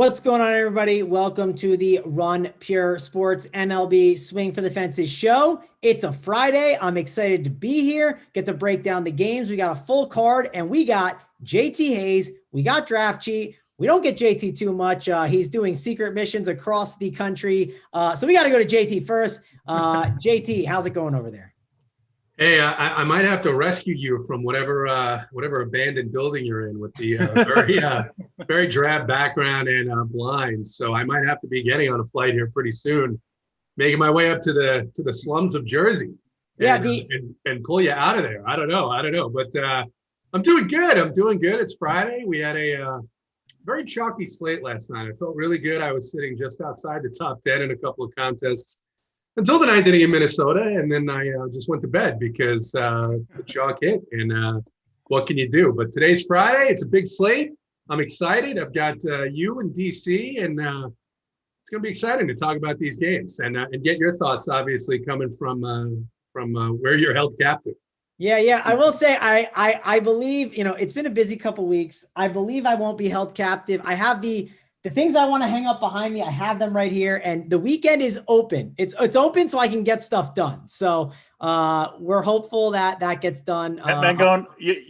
What's going on, everybody? Welcome to the Run Pure Sports MLB Swing for the Fences show. It's a Friday. I'm excited to be here, get to break down the games. We got a full card, and we got JT Hayes. We got Draft Cheat. We don't get JT too much. He's doing secret missions across the country. So we got to go to JT first. JT, how's it going over there? Hey, I might have to rescue you from whatever abandoned building you're in with the very drab background and blinds. So I might have to be getting on a flight here pretty soon, making my way up to the slums of Jersey. And pull you out of there. I don't know, but I'm doing good. It's Friday. We had a very chalky slate last night. I felt really good. I was sitting just outside the top 10 in a couple of contests until the ninth inning in Minnesota, and then I just went to bed because the chalk hit, and what can you do? But today's Friday. It's a big slate. I'm excited. I've got you in DC, and it's going to be exciting to talk about these games and get your thoughts, obviously, coming from where you're held captive. Yeah. I will say, I believe, it's been a busy couple weeks. I believe I won't be held captive. I have the things I want to hang up behind me. I have them right here, and the weekend is open. It's open so I can get stuff done. So we're hopeful that gets done. It's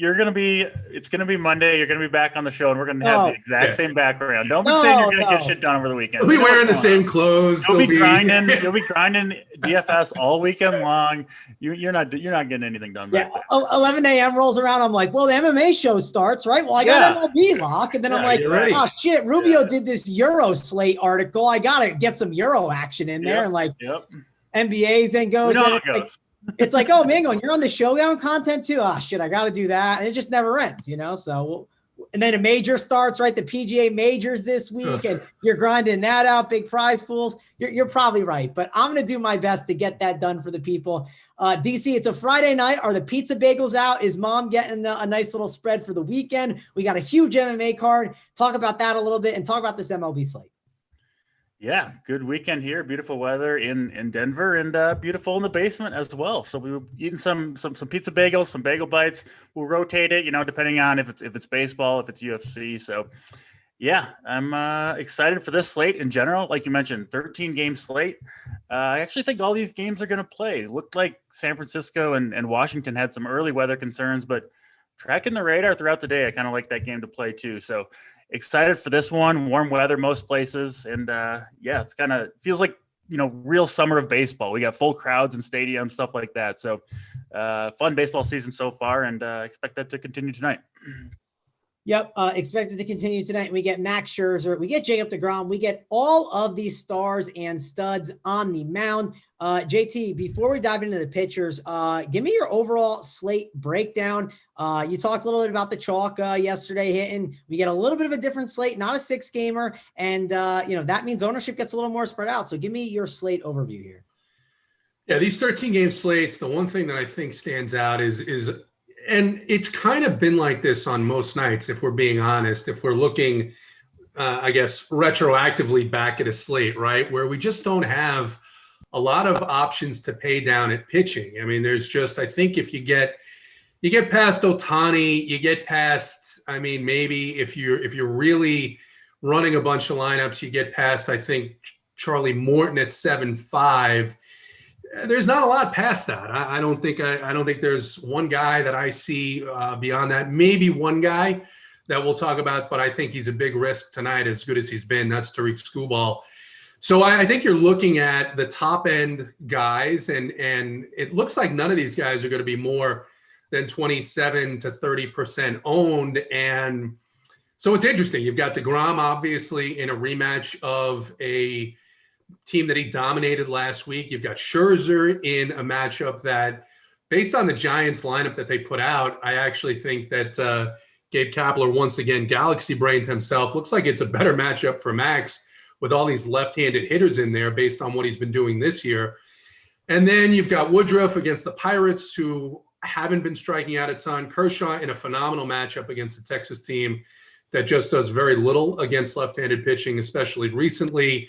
going to be Monday. You're going to be back on the show, and we're going to have the exact same background. Don't be saying you're going to get shit done over the weekend. We'll be wearing the same clothes. You'll be grinding DFS all weekend long. You're not getting anything done. Yeah, 11 a.m. rolls around. I'm like, well, the MMA show starts, right? Well, I got MLB lock, and then I'm like, oh shit, Rubio did this Euro slate article. I got to get some Euro action in there, and NBA's then goes. It's like, oh, man, you're on the Showdown content too. Oh shit, I got to do that, and it just never ends, So, and then a major starts, right? The PGA majors this week, and you're grinding that out, big prize pools. You're probably right, but I'm gonna do my best to get that done for the people. DC, it's a Friday night. Are the pizza bagels out? Is mom getting a nice little spread for the weekend? We got a huge MMA card. Talk about that a little bit, and talk about this MLB slate. Yeah, good weekend here. Beautiful weather in Denver, and beautiful in the basement as well. So we were eating some pizza bagels, some bagel bites. We'll rotate it, depending on if it's baseball, if it's UFC. So yeah, I'm excited for this slate in general. Like you mentioned, 13-game slate. I actually think all these games are going to play. It looked like San Francisco and Washington had some early weather concerns, but tracking the radar throughout the day, I kind of like that game to play too. So excited for this one. Warm weather most places, and it's kind of feels like real summer of baseball. We got full crowds in stadiums, stuff like that. So fun baseball season so far, and expect that to continue tonight. Yep, expected to continue tonight. We get Max Scherzer, we get Jacob deGrom, we get all of these stars and studs on the mound. JT, before we dive into the pitchers, give me your overall slate breakdown. You talked a little bit about the chalk yesterday hitting. We get a little bit of a different slate, not a 6-gamer, and that means ownership gets a little more spread out. So give me your slate overview here. Yeah, these 13-game slates, the one thing that I think stands out is and it's kind of been like this on most nights, if we're being honest, if we're looking, I guess, retroactively back at a slate, right, where we just don't have a lot of options to pay down at pitching. I mean, there's just, I think if you get past Ohtani, you get past, maybe if you're really running a bunch of lineups, you get past, I think, Charlie Morton at 7.5. There's not a lot past that. I don't think there's one guy that I see beyond that. Maybe one guy that we'll talk about, but I think he's a big risk tonight, as good as he's been. That's Tariq Skubal. So I think you're looking at the top end guys, and it looks like none of these guys are going to be more than 27 to 30% owned. And so it's interesting. You've got deGrom, obviously, in a rematch of a team that he dominated last week. You've got Scherzer in a matchup that, based on the Giants lineup that they put out, I actually think that Gabe Kapler, once again, galaxy brained himself. Looks like it's a better matchup for Max with all these left-handed hitters in there based on what he's been doing this year. And then you've got Woodruff against the Pirates, who haven't been striking out a ton. Kershaw in a phenomenal matchup against the Texas team that just does very little against left-handed pitching, especially recently.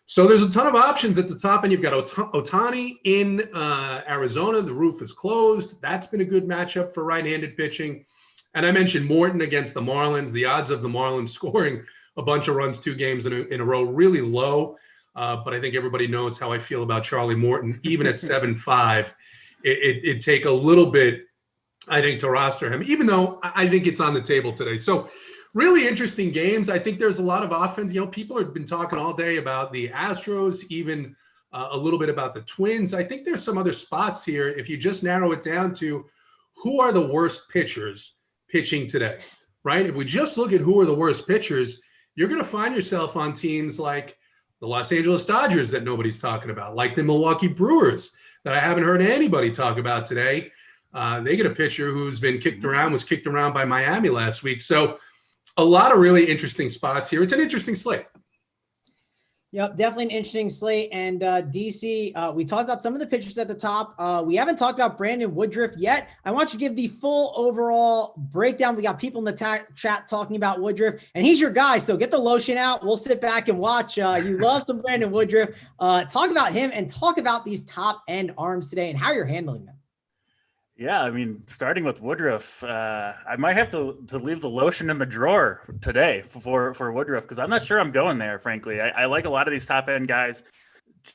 So there's a ton of options at the top, and you've got Ohtani in Arizona. The roof is closed. That's been a good matchup for right-handed pitching. And I mentioned Morton against the Marlins. The odds of the Marlins scoring a bunch of runs 2 games in a row, really low. But I think everybody knows how I feel about Charlie Morton. Even at 7.5, it'd take a little bit, I think, to roster him, even though I think it's on the table today. So really interesting games. I think there's a lot of offense. People have been talking all day about the Astros, even a little bit about the Twins. I think there's some other spots here. If you just narrow it down to who are the worst pitchers pitching today, right? If we just look at who are the worst pitchers, you're going to find yourself on teams like the Los Angeles Dodgers that nobody's talking about, like the Milwaukee Brewers that I haven't heard anybody talk about today. They get a pitcher who's been was kicked around by Miami last week. So a lot of really interesting spots here. It's an interesting slate. Yep, definitely an interesting slate. And DC, we talked about some of the pitchers at the top. We haven't talked about Brandon Woodruff yet. I want you to give the full overall breakdown. We got people in the chat talking about Woodruff, and he's your guy. So get the lotion out. We'll sit back and watch. You love some Brandon Woodruff. Talk about him and talk about these top end arms today and how you're handling them. Yeah, I mean, starting with Woodruff, I might have to leave the lotion in the drawer today for Woodruff, because I'm not sure I'm going there, frankly. I like a lot of these top end guys.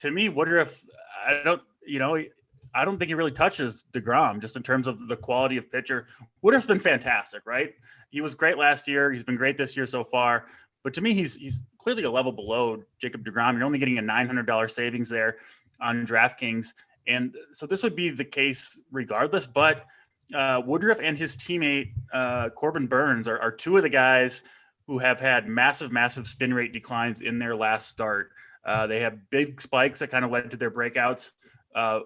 To me, Woodruff, I don't think he really touches DeGrom just in terms of the quality of pitcher. Woodruff's been fantastic, right? He was great last year. He's been great this year so far. But to me, he's clearly a level below Jacob DeGrom. You're only getting a $900 savings there on DraftKings. And so this would be the case regardless, but Woodruff and his teammate Corbin Burns are 2 of the guys who have had massive spin rate declines in their last start. They have big spikes that kind of led to their breakouts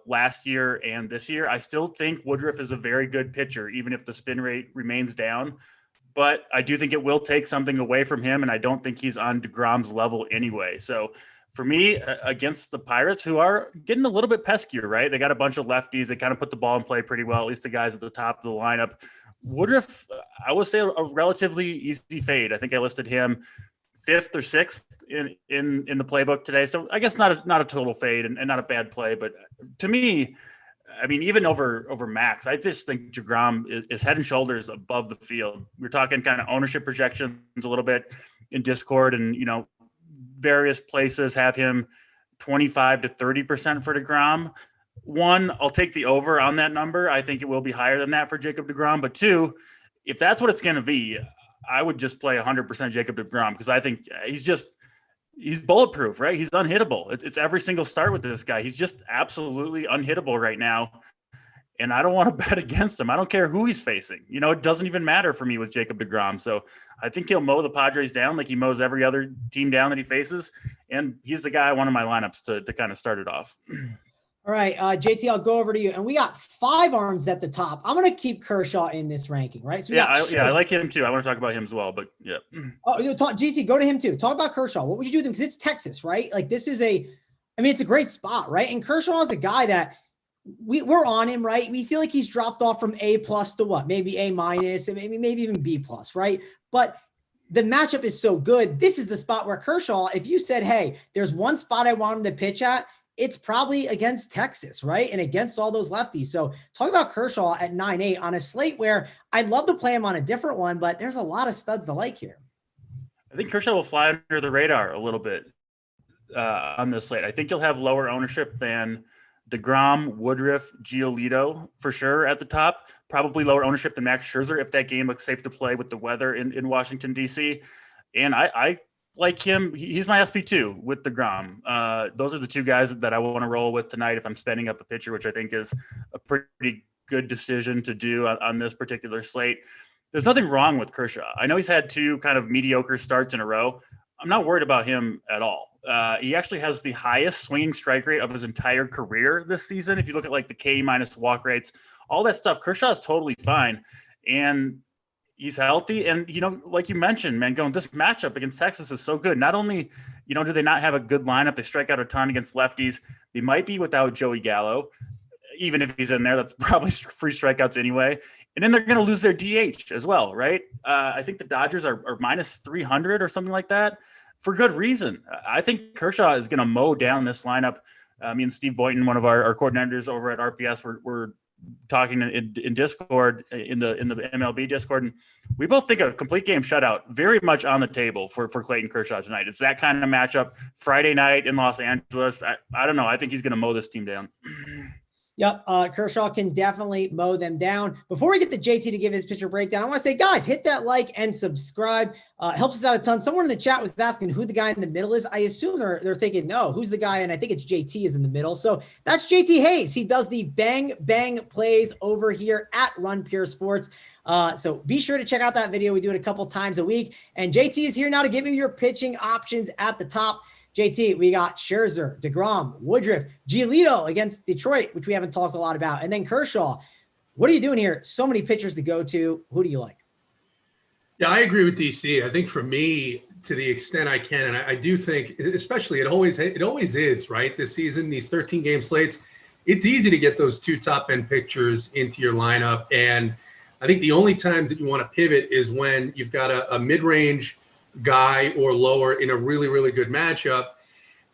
last year and this year. I still think Woodruff is a very good pitcher, even if the spin rate remains down. But I do think it will take something away from him, and I don't think he's on DeGrom's level anyway. So for me, against the Pirates, who are getting a little bit peskier, right? They got a bunch of lefties. They kind of put the ball in play pretty well, at least the guys at the top of the lineup. Woodruff, I would say a relatively easy fade. I think I listed him 5th or 6th in the playbook today. So I guess not a total fade and not a bad play. But to me, I mean, even over Max, I just think DeGrom is head and shoulders above the field. We're talking kind of ownership projections a little bit in Discord, and, various places have him 25 to 30% for DeGrom. 1, I'll take the over on that number. I think it will be higher than that for Jacob DeGrom. But 2, if that's what it's going to be, I would just play 100% Jacob DeGrom, because I think he's bulletproof, right? He's unhittable. It's every single start with this guy. He's just absolutely unhittable right now. And I don't want to bet against him. I don't care who he's facing. It doesn't even matter for me with Jacob DeGrom. So I think he'll mow the Padres down like he mows every other team down that he faces. And he's the guy I want in my lineups to kind of start it off. All right, JT, I'll go over to you. And we got 5 arms at the top. I'm going to keep Kershaw in this ranking, right? So I like him too. I want to talk about him as well, but yeah. Oh, GC, go to him too. Talk about Kershaw. What would you do with him? Because it's Texas, right? Like, this is it's a great spot, right? And Kershaw is a guy that we're on him, right? We feel like he's dropped off from A+ to what? Maybe A-, and maybe even B+, right? But the matchup is so good. This is the spot where Kershaw, if you said, hey, there's one spot I want him to pitch at, it's probably against Texas, right? And against all those lefties. So talk about Kershaw at 9.8 on a slate where I'd love to play him on a different one, but there's a lot of studs to like here. I think Kershaw will fly under the radar a little bit on this slate. I think you'll have lower ownership than DeGrom, Woodruff, Giolito for sure at the top. Probably lower ownership than Max Scherzer if that game looks safe to play with the weather in Washington, D.C. And I like him. He's my SP2 with DeGrom. Those are the 2 guys that I want to roll with tonight if I'm spending up a pitcher, which I think is a pretty good decision to do on this particular slate. There's nothing wrong with Kershaw. I know he's had 2 kind of mediocre starts in a row. I'm not worried about him at all. He actually has the highest swinging strike rate of his entire career this season. If you look at like the K- walk rates, all that stuff, Kershaw is totally fine. And he's healthy. And, like you mentioned, Mangone, this matchup against Texas is so good. Not only, do they not have a good lineup, they strike out a ton against lefties. They might be without Joey Gallo. Even if he's in there, that's probably free strikeouts anyway. And then they're going to lose their DH as well, right? I think the Dodgers are minus 300 or something like that. For good reason. I think Kershaw is going to mow down this lineup. Me and Steve Boynton, one of our coordinators over at RPS, were talking in Discord, in the MLB Discord, and we both think a complete game shutout very much on the table for Clayton Kershaw tonight. It's that kind of matchup Friday night in Los Angeles. I don't know. I think he's going to mow this team down. Yep, Kershaw can definitely mow them down. Before we get to JT to give his pitcher breakdown, I want to say, guys, hit that like and subscribe. Helps us out a ton. Someone in the chat was asking who the guy in the middle is. I assume they're thinking, no, who's the guy? And I think it's JT is in the middle. So that's JT Hayes. He does the bang plays over here at Run Pure Sports. So be sure to check out that video. We do it a couple times a week. And JT is here now to give you your pitching options at the top. JT, we got Scherzer, DeGrom, Woodruff, Giolito against Detroit, which we haven't talked a lot about. And then Kershaw. What are you doing here? So many pitchers to go to. Who do you like? Yeah, I agree with DC. I think for me, to the extent I can, and I do think, especially it always is, right? This season, these 13-game slates, it's easy to get those two top-end pitchers into your lineup. And I think the only times that you want to pivot is when you've got a mid-range guy or lower in a really, really good matchup.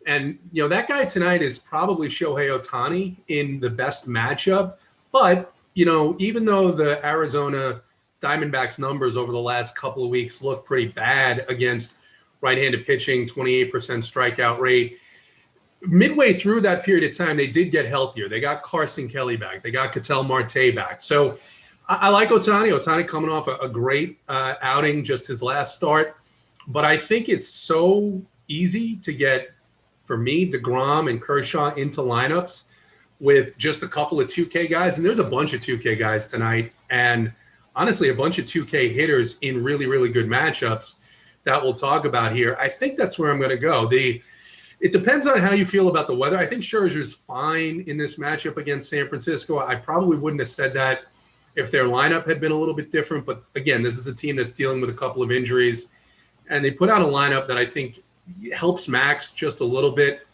And, that guy tonight is probably Shohei Ohtani in the best matchup. But, even though the Arizona Diamondbacks numbers over the last couple of weeks look pretty bad against right-handed pitching, 28% strikeout rate, midway through that period of time, they did get healthier. They got Carson Kelly back. They got Ketel Marte back. So I like Ohtani. Ohtani coming off a great outing, just his last start. But I think it's so easy to get, for me, DeGrom and Kershaw into lineups with just a couple of 2K guys. And there's a bunch of 2K guys tonight. And honestly, a bunch of 2K hitters in really, really good matchups that we'll talk about here. I think that's where I'm going to go. It depends on how you feel about the weather. I think Scherzer's fine in this matchup against San Francisco. I probably wouldn't have said that if their lineup had been a little bit different. But again, this is a team that's dealing with a couple of injuries. And they put out a lineup that I think helps Max just a little bit,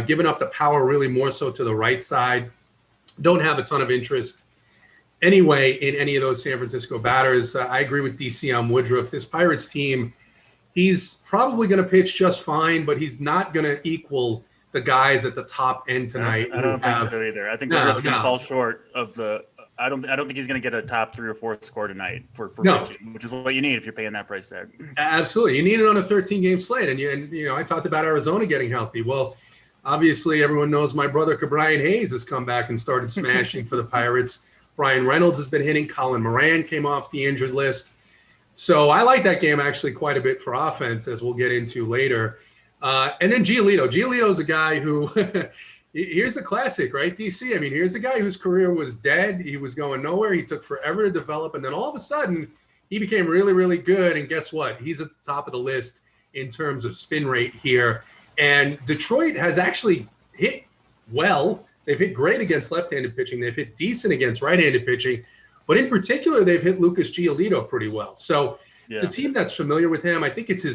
giving up the power really more so to the right side. Don't have a ton of interest anyway in any of those San Francisco batters. I agree with DC on Woodruff. This Pirates team, he's probably going to pitch just fine, but he's not going to equal the guys at the top end tonight. I don't think so either. I think Woodruff's going to fall short of the – I don't think he's going to get a top 3 or 4 score tonight for pitching, which is what you need if you're paying that price tag. Absolutely. You need it on a 13-game slate. And I talked about Arizona getting healthy. Well, obviously everyone knows my brother Brian Hayes has come back and started smashing for the Pirates. Brian Reynolds has been hitting. Colin Moran came off the injured list. So I like that game actually quite a bit for offense, as we'll get into later. And then Giolito. Giolito's a guy who – here's a classic, right, DC? I mean, here's a guy whose career was dead. He was going nowhere. He took forever to develop. And then all of a sudden, he became really, really good. And guess what? He's at the top of the list in terms of spin rate here. And Detroit has actually hit well. They've hit great against left-handed pitching. They've hit decent against right-handed pitching. But in particular, they've hit Lucas Giolito pretty well. So It's a team that's familiar with him. I think it's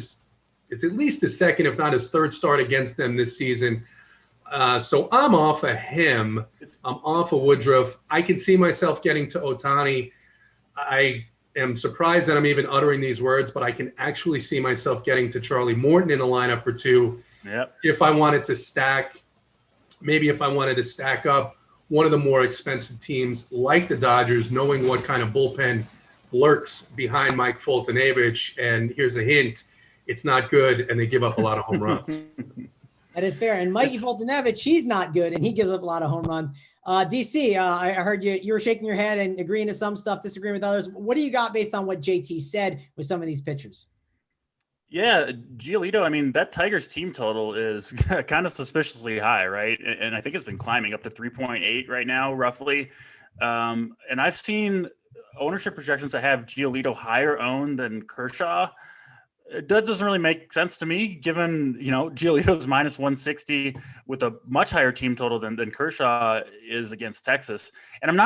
at least his second, if not his third start against them this season. So I'm off of him. I'm off of Woodruff. I can see myself getting to Ohtani. I am surprised that I'm even uttering these words, but I can actually see myself getting to Charlie Morton in a lineup or two. Yep. If I wanted to stack up one of the more expensive teams like the Dodgers, knowing what kind of bullpen lurks behind Mike Fultonavich. And here's a hint, it's not good, and they give up a lot of home runs. That is fair. And Mikey Fultonavich, he's not good, and he gives up a lot of home runs. DC, I heard you were shaking your head and agreeing to some stuff, disagreeing with others. What do you got based on what JT said with some of these pitchers? Yeah, Giolito, I mean, that Tigers team total is kind of suspiciously high, right? And I think it's been climbing up to 3.8 right now, roughly. And I've seen ownership projections that have Giolito higher owned than Kershaw. That doesn't really make sense to me, given, Giolito's minus 160 with a much higher team total than Kershaw is against Texas. And I'm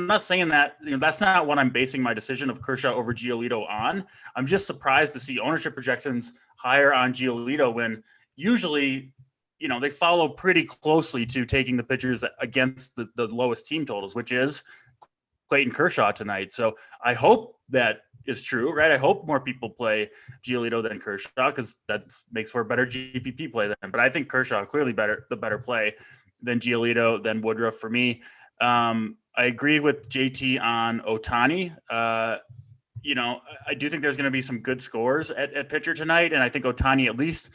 not saying that, that's not what I'm basing my decision of Kershaw over Giolito on. I'm just surprised to see ownership projections higher on Giolito when usually, they follow pretty closely to taking the pitchers against the lowest team totals, which is Clayton Kershaw tonight. So I hope that is true, right? I hope more people play Giolito than Kershaw because that makes for a better GPP play then. But I think Kershaw clearly the better play than Giolito, than Woodruff for me. I agree with JT on Ohtani. You know, I do think there's going to be some good scores at pitcher tonight, and I think Ohtani at least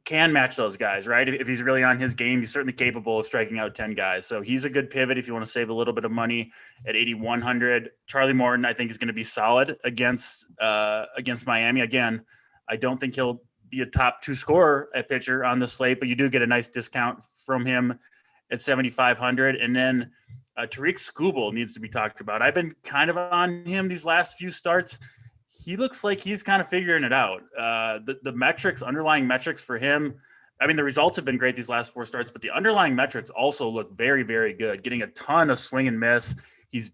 can match those guys, right? If he's really on his game, he's certainly capable of striking out 10 guys. So he's a good pivot if you want to save a little bit of money at 8,100. Charlie Morton, I think, is going to be solid against Miami. Again, I don't think he'll be a top 2 scorer at pitcher on the slate, but you do get a nice discount from him at 7,500. And then Tariq Skubal needs to be talked about. I've been kind of on him these last few starts. He looks like he's kind of figuring it out. The metrics, underlying metrics for him, I mean, the results have been great these last 4 starts, but the underlying metrics also look very, very good. Getting a ton of swing and miss. He's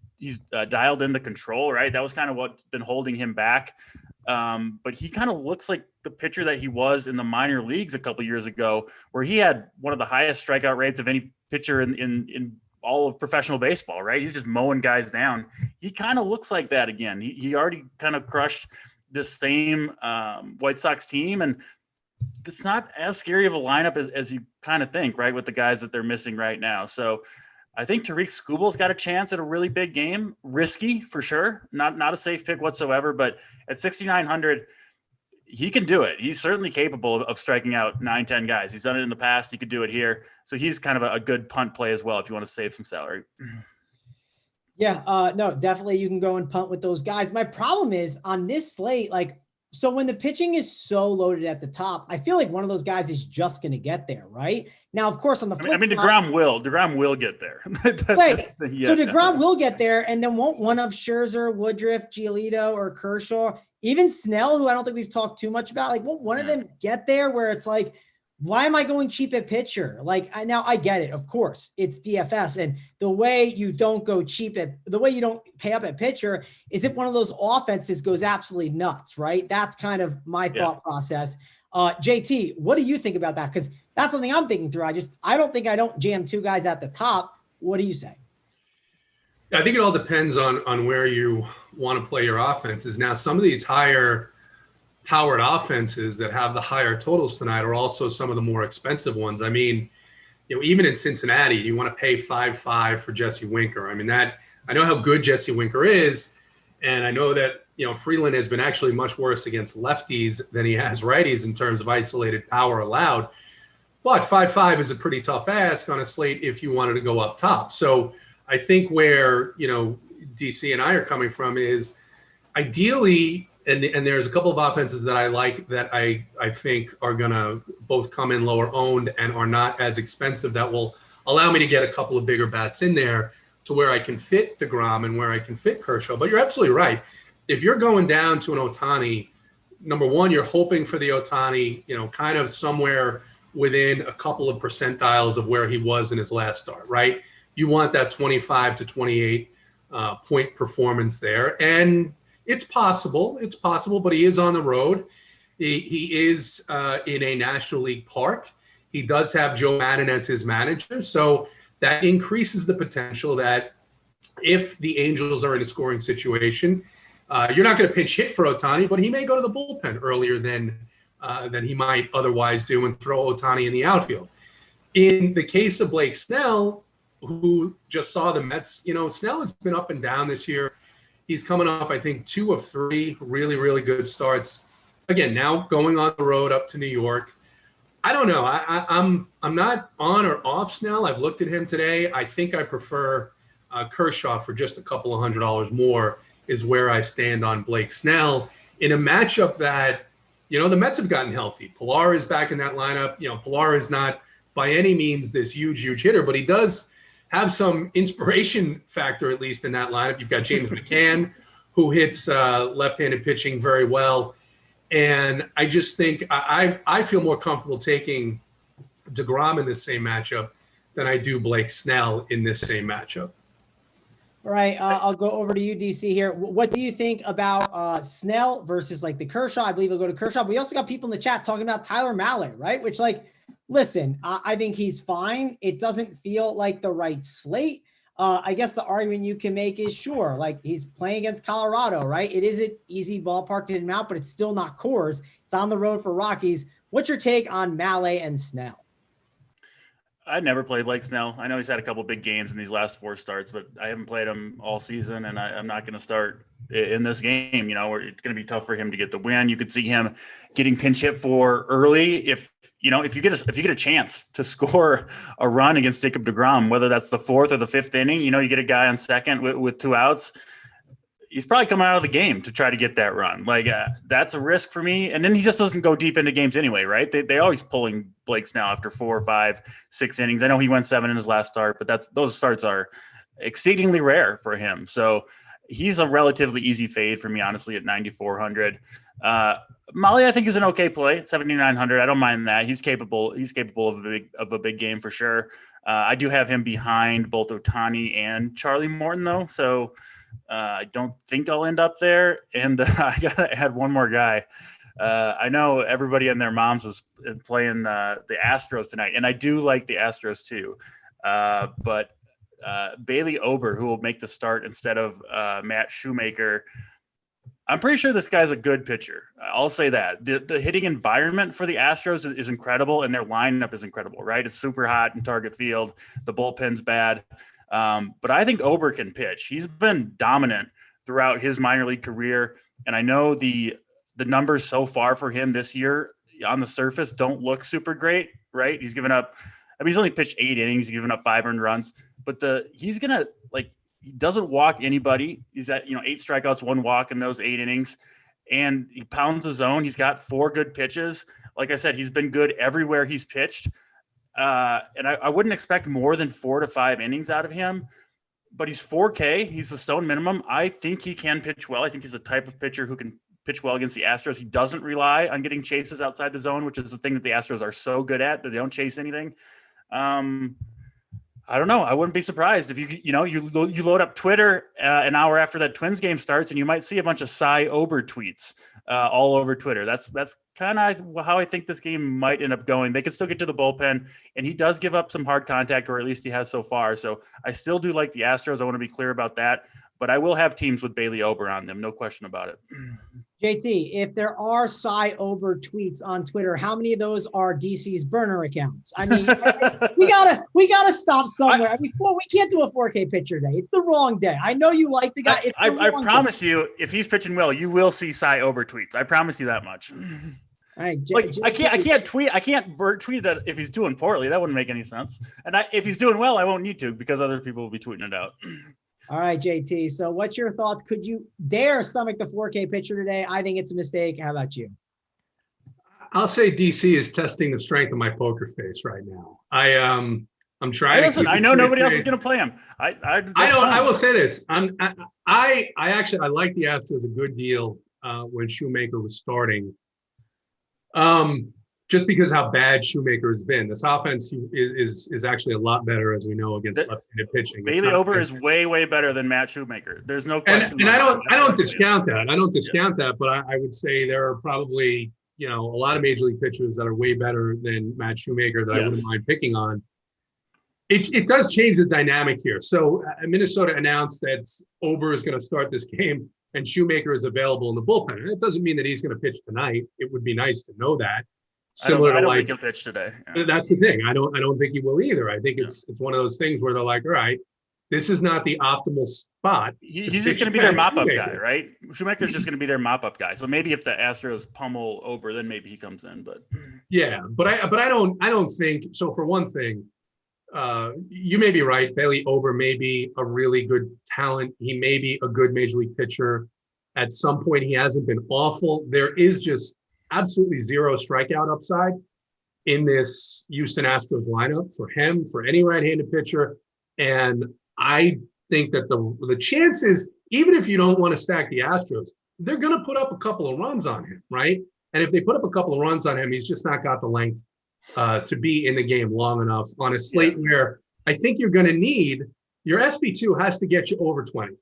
dialed in the control, right? That was kind of what's been holding him back. But he kind of looks like the pitcher that he was in the minor leagues a couple years ago, where he had one of the highest strikeout rates of any pitcher in all of professional baseball, right? He's just mowing guys down. He kind of looks like that again. He already kind of crushed this same White Sox team, and it's not as scary of a lineup as you kind of think, right, with the guys that they're missing right now. So I think Tariq Skubal's got a chance at a really big game. Risky for sure, not a safe pick whatsoever, but at 6,900, he can do it. He's certainly capable of striking out 9-10 guys. He's done it in the past. He could do it here. So he's kind of a good punt play as well if you want to save some salary. Yeah, no, definitely you can go and punt with those guys. My problem is on this slate, like, so when the pitching is so loaded at the top, I feel like one of those guys is just going to get there, right? Now, of course, on the flip side, DeGrom will get there. Right. So DeGrom will get there, and then won't one of Scherzer, Woodruff, Giolito, or Kershaw, even Snell, who I don't think we've talked too much about, like, won't one of them get there where it's like, why am I going cheap at pitcher? Like, now I get it. Of course, it's DFS. And the way you don't go cheap the way you don't pay up at pitcher is if one of those offenses goes absolutely nuts, right? That's kind of my thought process. JT, what do you think about that? Because that's something I'm thinking through. I don't jam 2 guys at the top. What do you say? I think it all depends on where you want to play your offenses. Now, some of these higher powered offenses that have the higher totals tonight are also some of the more expensive ones. I mean, you know, even in Cincinnati, you want to pay 5.5 for Jesse Winker. I mean, I know how good Jesse Winker is, and I know that, you know, Freeland has been actually much worse against lefties than he has righties in terms of isolated power allowed. But 5.5 is a pretty tough ask on a slate if you wanted to go up top. So I think where, you know, DC and I are coming from is ideally, and there's a couple of offenses that I like that I think are going to both come in lower owned and are not as expensive that will allow me to get a couple of bigger bats in there to where I can fit DeGrom and where I can fit Kershaw. But you're absolutely right. If you're going down to an Ohtani, number one, you're hoping for the Ohtani, you know, kind of somewhere within a couple of percentiles of where he was in his last start, right? You want that 25 to 28 point performance there. And it's possible, but he is on the road. He is in a National League park. He does have Joe Madden as his manager. So that increases the potential that if the Angels are in a scoring situation, you're not going to pinch hit for Ohtani, but he may go to the bullpen earlier than he might otherwise do and throw Ohtani in the outfield. In the case of Blake Snell, who just saw the Mets, you know, Snell has been up and down this year. He's coming off, I think, 2 of 3 really, really good starts. Again, now going on the road up to New York. I don't know. I'm not on or off Snell. I've looked at him today. I think I prefer Kershaw for just a couple of $100 more is where I stand on Blake Snell in a matchup that, you know, the Mets have gotten healthy. Pilar is back in that lineup. You know, Pilar is not by any means this huge hitter, but he does have some inspiration factor, at least in that lineup. You've got James McCann, who hits left-handed pitching very well. And I just think I feel more comfortable taking DeGrom in this same matchup than I do Blake Snell in this same matchup. All right, I'll go over to you, DC, here. What do you think about Snell versus, like, the Kershaw? I believe we'll go to Kershaw. But we also got people in the chat talking about Tyler Mahle, right? Which, like, listen, I think he's fine. It doesn't feel like the right slate. I guess the argument you can make is, sure, like, he's playing against Colorado, right? It is an easy ballpark to hit him out, but it's still not Coors. It's on the road for Rockies. What's your take on Mahle and Snell? I never played Blake Snell. I know he's had a couple big games in these last 4 starts, but I haven't played him all season, and I'm not going to start in this game. Where it's going to be tough for him to get the win. You could see him getting pinch hit for early if you get a chance to score a run against Jacob deGrom, whether that's the 4th or the 5th inning. You get a guy on second with 2 outs. He's probably coming out of the game to try to get that run. That's a risk for me. And then he just doesn't go deep into games anyway, right? They always pulling Blake Snell after 4, 5, 6 innings. I know he went 7 in his last start, but those starts are exceedingly rare for him. So he's a relatively easy fade for me, honestly, at 9,400. Molly, I think, is an okay play at 7,900. I don't mind that. He's capable of a big game for sure. I do have him behind both Ohtani and Charlie Morton, though. So I don't think I'll end up there. And I got to add one more guy. I know everybody and their moms was playing the Astros tonight, and I do like the Astros too. But Bailey Ober, who will make the start instead of Matt Shoemaker, I'm pretty sure this guy's a good pitcher. I'll say that. The hitting environment for the Astros is incredible, and their lineup is incredible, right? It's super hot in Target Field. The bullpen's bad. But I think Ober can pitch. He's been dominant throughout his minor league career. And I know the numbers so far for him this year on the surface don't look super great, right? He's given up, he's only pitched 8 innings, he's given up 5 earned runs, but he's going to he doesn't walk anybody. He's at, 8 strikeouts, 1 walk in those 8 innings, and he pounds the zone. He's got 4 good pitches. Like I said, he's been good everywhere he's pitched. And I wouldn't expect more than 4 to 5 innings out of him, but he's 4K. He's the stone minimum. I think he can pitch well. I think he's the type of pitcher who can pitch well against the Astros. He doesn't rely on getting chases outside the zone, which is the thing that the Astros are so good at, that they don't chase anything. I don't know. I wouldn't be surprised if you load up Twitter an hour after that Twins game starts, and you might see a bunch of Cy Ober tweets all over Twitter. That's kind of how I think this game might end up going. They could still get to the bullpen, and he does give up some hard contact, or at least he has so far. So I still do like the Astros. I want to be clear about that, but I will have teams with Bailey Ober on them. No question about it. JT, if there are Cy Ober tweets on Twitter, how many of those are DC's burner accounts? I mean, we gotta stop somewhere. We can't do a 4K pitcher day. It's the wrong day. I know you like the guy. I promise you, if he's pitching well, you will see Cy Ober tweets. I promise you that much. All right, I can't tweet that if he's doing poorly. That wouldn't make any sense. And if he's doing well, I won't need to, because other people will be tweeting it out. All right, JT. So what's your thoughts? Could you dare stomach the 4K pitcher today? I think it's a mistake. How about you? I'll say DC is testing the strength of my poker face right now. I'm trying. Listen, I know nobody else is going to play him. I will say this. I like the Astros a good deal when Shoemaker was starting. Just because how bad Shoemaker has been. This offense is actually a lot better, as we know, against left-handed pitching. Bailey Ober is way, way better than Matt Shoemaker. There's no question. And I don't discount that. I don't discount that, but I would say there are probably, a lot of major league pitchers that are way better than Matt Shoemaker that I wouldn't mind picking on. It does change the dynamic here. So Minnesota announced that Ober is going to start this game and Shoemaker is available in the bullpen. And it doesn't mean that he's going to pitch tonight. It would be nice to know that. I don't think he'll pitch today. Yeah. That's the thing. I don't think he will either. I think it's one of those things where they're like, all right, this is not the optimal spot. He's just going to be their mop-up guy, right? Shoemaker's just going to be their mop-up guy. So maybe if the Astros pummel Ober, then maybe he comes in. But yeah, but I don't think so. For one thing, you may be right. Bailey Ober may be a really good talent. He may be a good major league pitcher. At some point, he hasn't been awful. There is just absolutely zero strikeout upside in this Houston Astros lineup for him, for any right-handed pitcher. And I think that the chances, even if you don't want to stack the Astros, they're going to put up a couple of runs on him, right? And if they put up a couple of runs on him, he's just not got the length to be in the game long enough on a slate where I think you're going to need your SP2 has to get you over 20.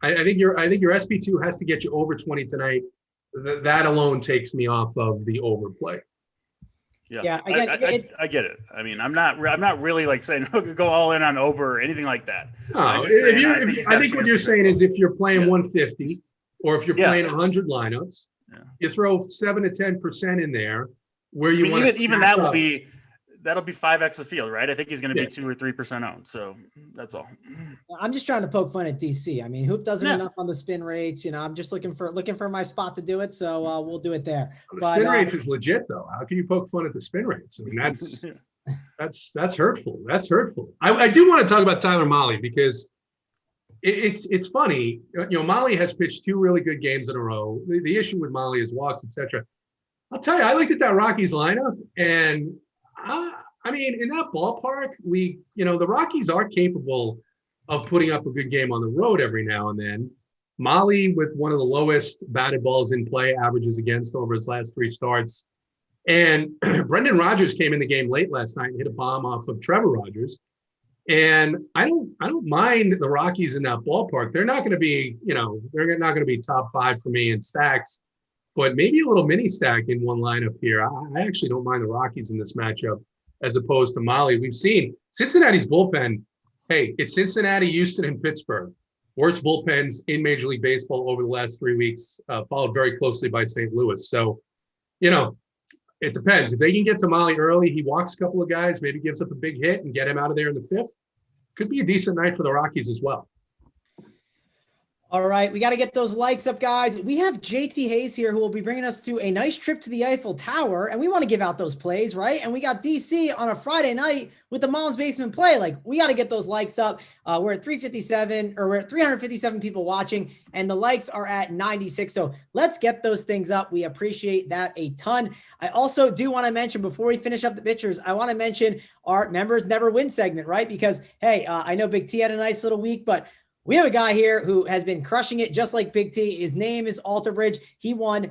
I think your SP2 has to get you over 20 tonight. That alone takes me off of the overplay. Yeah, I get it. I mean, I'm not really like saying go all in on Ober or anything like that. No, I think what you're saying is if you're playing 150 or if you're playing 100 lineups, you throw 7 to 10% in there where you want to even that will be that'll be 5x the field, right? I think he's going to be 2 or 3% owned. So that's all. I'm just trying to poke fun at DC. I mean, Hoop doesn't enough on the spin rates. I'm just looking for my spot to do it. So we'll do it there. The spin rates is legit though. How can you poke fun at the spin rates? I mean, that's hurtful. That's hurtful. I do want to talk about Tyler Mahle because it's funny. Mahle has pitched 2 really good games in a row. The issue with Mahle is walks, etc. I'll tell you, I looked at that Rockies lineup, and I mean, in that ballpark, the Rockies are capable of putting up a good game on the road every now and then. Mahle with one of the lowest batted balls in play averages against over his last 3 starts. And Brendan Rodgers came in the game late last night and hit a bomb off of Trevor Rogers. And I don't mind the Rockies in that ballpark. They're not going to be, they're not going to be top 5 for me in stacks, but maybe a little mini stack in one lineup here. I actually don't mind the Rockies in this matchup as opposed to Mahle. We've seen Cincinnati's bullpen. Hey, it's Cincinnati, Houston, and Pittsburgh. Worst bullpens in Major League Baseball over the last 3 weeks, followed very closely by St. Louis. So, it depends. If they can get to Mahle early, he walks a couple of guys, maybe gives up a big hit and get him out of there in the 5th. Could be a decent night for the Rockies as well. All right, we got to get those likes up, guys. We have JT Hayes here who will be bringing us to a nice trip to the Eiffel Tower, and we want to give out those plays, right? And we got DC on a Friday night with the Mom's Basement play. Like, we got to get those likes up. We're at 357 people watching, and the likes are at 96. So let's get those things up. We appreciate that a ton. I also do want to mention, before we finish up the pictures, I want to mention our Members Never Win segment, right? Because, hey, I know Big T had a nice little week, but we have a guy here who has been crushing it just like Big T. His name is Alterbridge. He won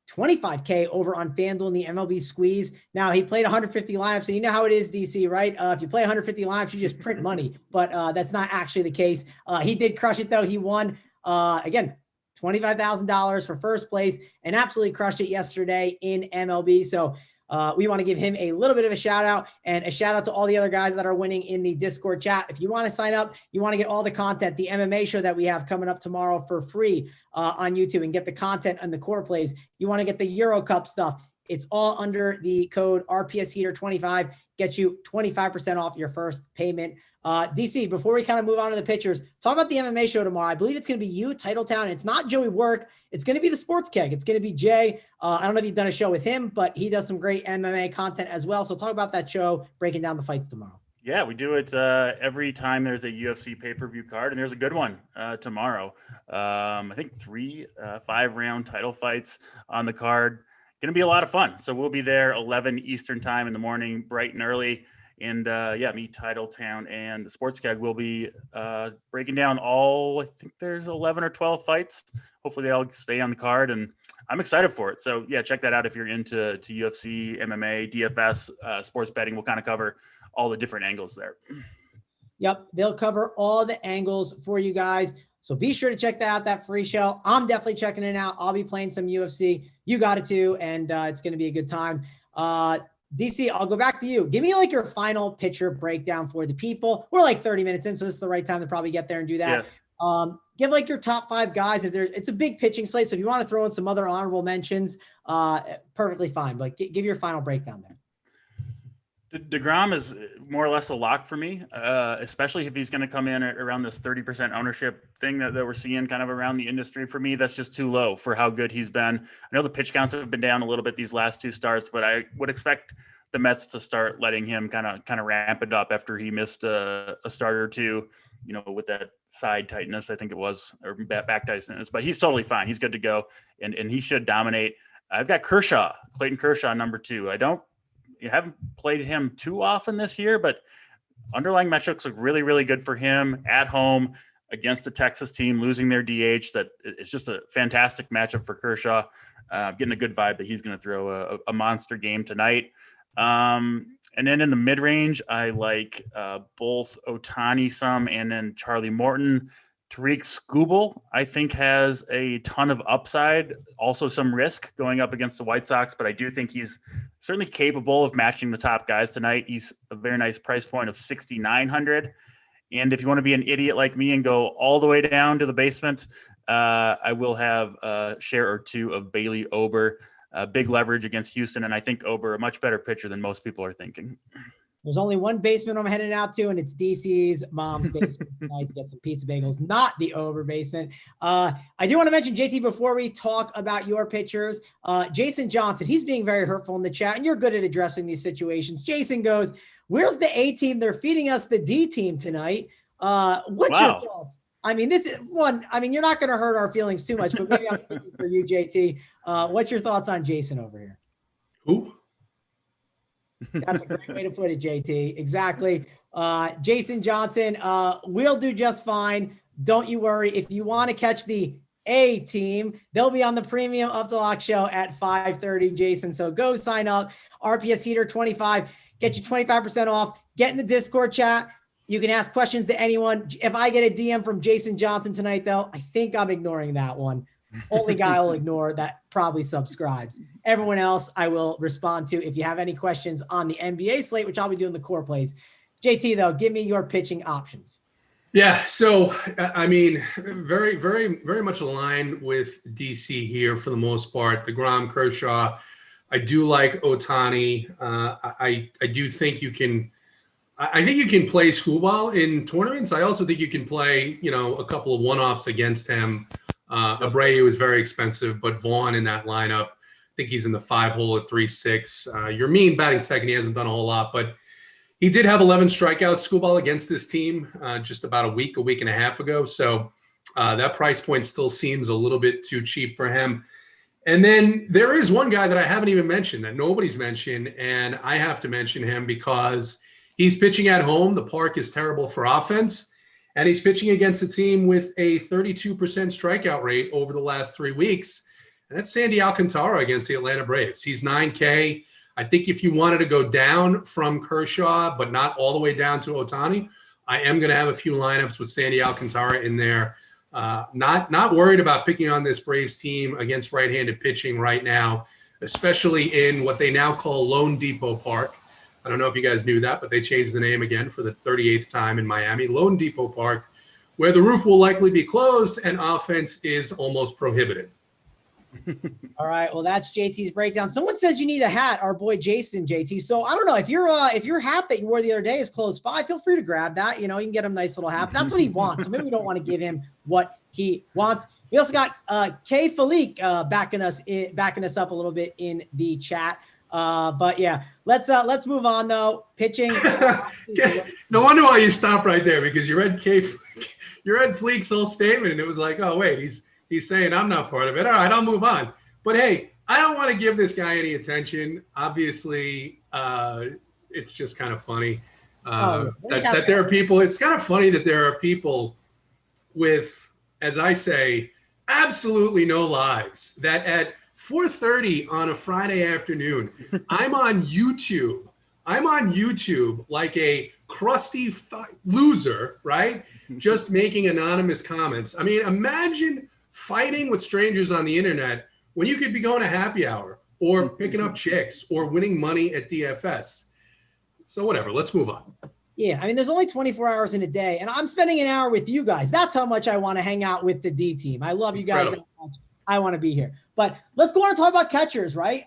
$25K over on FanDuel in the MLB Squeeze. Now, he played 150 lineups, and you know how it is, DC, right? If you play 150 lineups, you just print money, but that's not actually the case. He did crush it, though. He won, again, $25,000 for first place and absolutely crushed it yesterday in MLB. So we want to give him a little bit of a shout out, and a shout out to all the other guys that are winning in the Discord chat. If you want to sign up, you want to get all the content, the MMA show that we have coming up tomorrow for free on YouTube, and get the content and the core plays. You want to get the Euro Cup stuff. It's all under the code RPS Heater 25, gets you 25% off your first payment. DC, before we kind of move on to the pictures, talk about the MMA show tomorrow. I believe it's going to be you, Titletown. It's not Joey Work. It's going to be the Sports Keg. It's going to be Jay. I don't know if you've done a show with him, but he does some great MMA content as well. So talk about that show, breaking down the fights tomorrow. Yeah, we do it every time there's a UFC pay-per-view card, and there's a good one tomorrow. I think 3 5-round title fights on the card. Going to be a lot of fun. So we'll be there 11 Eastern time in the morning, bright and early. And me, Titletown, and the Sports Keg will be breaking down all, I think there's 11 or 12 fights. Hopefully they all stay on the card, and I'm excited for it. So yeah, check that out if you're into UFC, MMA, DFS, sports betting. We'll kind of cover all the different angles there. Yep, they'll cover all the angles for you guys. So be sure to check that out, that free show. I'm definitely checking it out. I'll be playing some UFC. You got it too, and it's going to be a good time. DC, I'll go back to you. Give me like your final picture breakdown for the people. We're like 30 minutes in, so this is the right time to probably get there and do that. Yeah. Give like your top 5 guys. It's a big pitching slate, so if you want to throw in some other honorable mentions, perfectly fine. But give your final breakdown there. DeGrom is more or less a lock for me, especially if he's going to come in around this 30% ownership thing that we're seeing kind of around the industry. For me, that's just too low for how good he's been. I know the pitch counts have been down a little bit these last 2 starts, but I would expect the Mets to start letting him kind of ramp it up after he missed a start or 2, with that side tightness, I think it was, or back tightness. But he's totally fine. He's good to go, and he should dominate. I've got Clayton Kershaw, number 2. You haven't played him too often this year, but underlying metrics look really, really good for him at home against the Texas team, losing their DH. That it's just a fantastic matchup for Kershaw. Getting a good vibe that he's going to throw a monster game tonight. And then in the mid-range, I like both Ohtani some, and then Charlie Morton. Tariq Skubal, I think, has a ton of upside, also some risk going up against the White Sox, but I do think he's certainly capable of matching the top guys tonight. He's a very nice price point of $6,900. And if you want to be an idiot like me and go all the way down to the basement, I will have a share or 2 of Bailey Ober. big leverage against Houston. And I think Ober a much better pitcher than most people are thinking. There's only one basement I'm heading out to, and it's DC's mom's basement tonight to get some pizza bagels, not the Ober basement. I do want to mention, JT, before we talk about your pitchers, Jason Johnson, he's being very hurtful in the chat, and you're good at addressing these situations. Jason goes, where's the A team? They're feeding us the D team tonight. What's your thoughts? I mean, this is one, I mean, you're not going to hurt our feelings too much, but maybe I'm thinking for you, JT. What's your thoughts on Jason over here? Who? That's a great way to put it, JT. Exactly. Jason Johnson, we'll do just fine. Don't you worry. If you want to catch the A team, they'll be on the premium Up to Lock show at 5:30, Jason. So go sign up. RPS Heater 25, get you 25% off. Get in the Discord chat. You can ask questions to anyone. If I get a DM from Jason Johnson tonight, though, I think I'm ignoring that one. Only guy I'll ignore that probably subscribes. Everyone else I will respond to if you have any questions on the NBA slate, which I'll be doing the core plays. JT, though, give me your pitching options. Yeah, so I mean, very, very, very much aligned with DC here for the most part. DeGrom, Kershaw. I do like Ohtani. I do think you can. I think you can play Skubal in tournaments. I also think you can play, a couple of one-offs against him. Abreu is very expensive, but Vaughn in that lineup, I think he's in the 5 hole at 3.6. Your mean batting second, he hasn't done a whole lot, but he did have 11 strikeouts, Skubal, against this team just about a week and a half ago. So that price point still seems a little bit too cheap for him. And then there is one guy that I haven't even mentioned that nobody's mentioned, and I have to mention him because he's pitching at home. The park is terrible for offense. And he's pitching against a team with a 32% strikeout rate over the last 3 weeks. And that's Sandy Alcantara against the Atlanta Braves. He's 9K. I think if you wanted to go down from Kershaw, but not all the way down to Ohtani, I am going to have a few lineups with Sandy Alcantara in there. Not worried about picking on this Braves team against right-handed pitching right now, especially in what they now call Lone Depot Park. I don't know if you guys knew that, but they changed the name again for the 38th time in Miami, Lone Depot Park, where the roof will likely be closed and offense is almost prohibited. All right. Well, that's JT's breakdown. Someone says you need a hat, our boy Jason, JT. So I don't know if your hat that you wore the other day is close by, feel free to grab that. You can get him a nice little hat. But that's what he wants. So maybe we don't want to give him what he wants. We also got K Falik backing us up a little bit in the chat. But yeah, let's move on though. Pitching. No wonder why you stopped right there, because you read Fleek's whole statement and it was like, oh wait, he's saying I'm not part of it. All right, I'll move on. But hey, I don't want to give this guy any attention. Obviously, it's just kind of funny that there are people. It's kind of funny that there are people with, as I say, absolutely no lives that at 4:30 on a Friday afternoon, I'm on YouTube like a crusty loser, right? Just making anonymous comments. I mean, imagine fighting with strangers on the internet when you could be going to happy hour or picking up chicks or winning money at DFS. So whatever, let's move on. Yeah, I mean, there's only 24 hours in a day, and I'm spending an hour with you guys. That's how much I want to hang out with the D team. I love you guys that much. I want to be here. But let's go on and talk about catchers, right?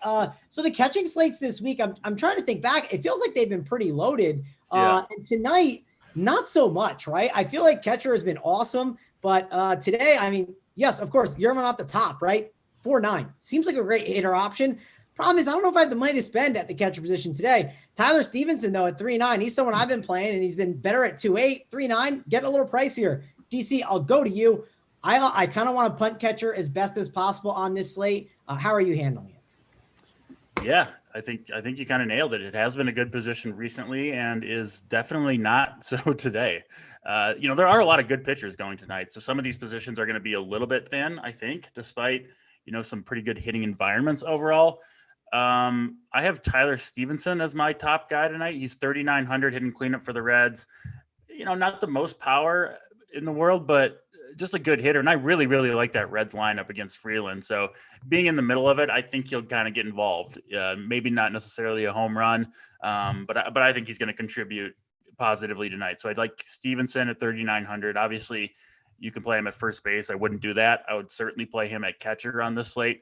So the catching slates this week, I'm trying to think back. It feels like they've been pretty loaded. And tonight, not so much, right? I feel like catcher has been awesome. But today, I mean, yes, of course, Yerman off the top, right? 4.9. Seems like a great hitter option. Problem is, I don't know if I have the money to spend at the catcher position today. Tyler Stevenson, though, at 3.9. He's someone I've been playing, and he's been better at 2.8, 3.9. Getting a little pricier. DC, I'll go to you. I kind of want to punt catcher as best as possible on this slate. How are you handling it? Yeah, I think you kind of nailed it. It has been a good position recently and is definitely not so today. There are a lot of good pitchers going tonight. So some of these positions are going to be a little bit thin, I think, despite, some pretty good hitting environments overall. I have Tyler Stevenson as my top guy tonight. He's 3,900 hitting cleanup for the Reds. Not the most power in the world, but just a good hitter. And I really, really like that Reds lineup against Freeland. So being in the middle of it, I think he'll kind of get involved. Maybe not necessarily a home run, but I think he's going to contribute positively tonight. So I'd like Stevenson at 3,900. Obviously, you can play him at first base. I wouldn't do that. I would certainly play him at catcher on this slate.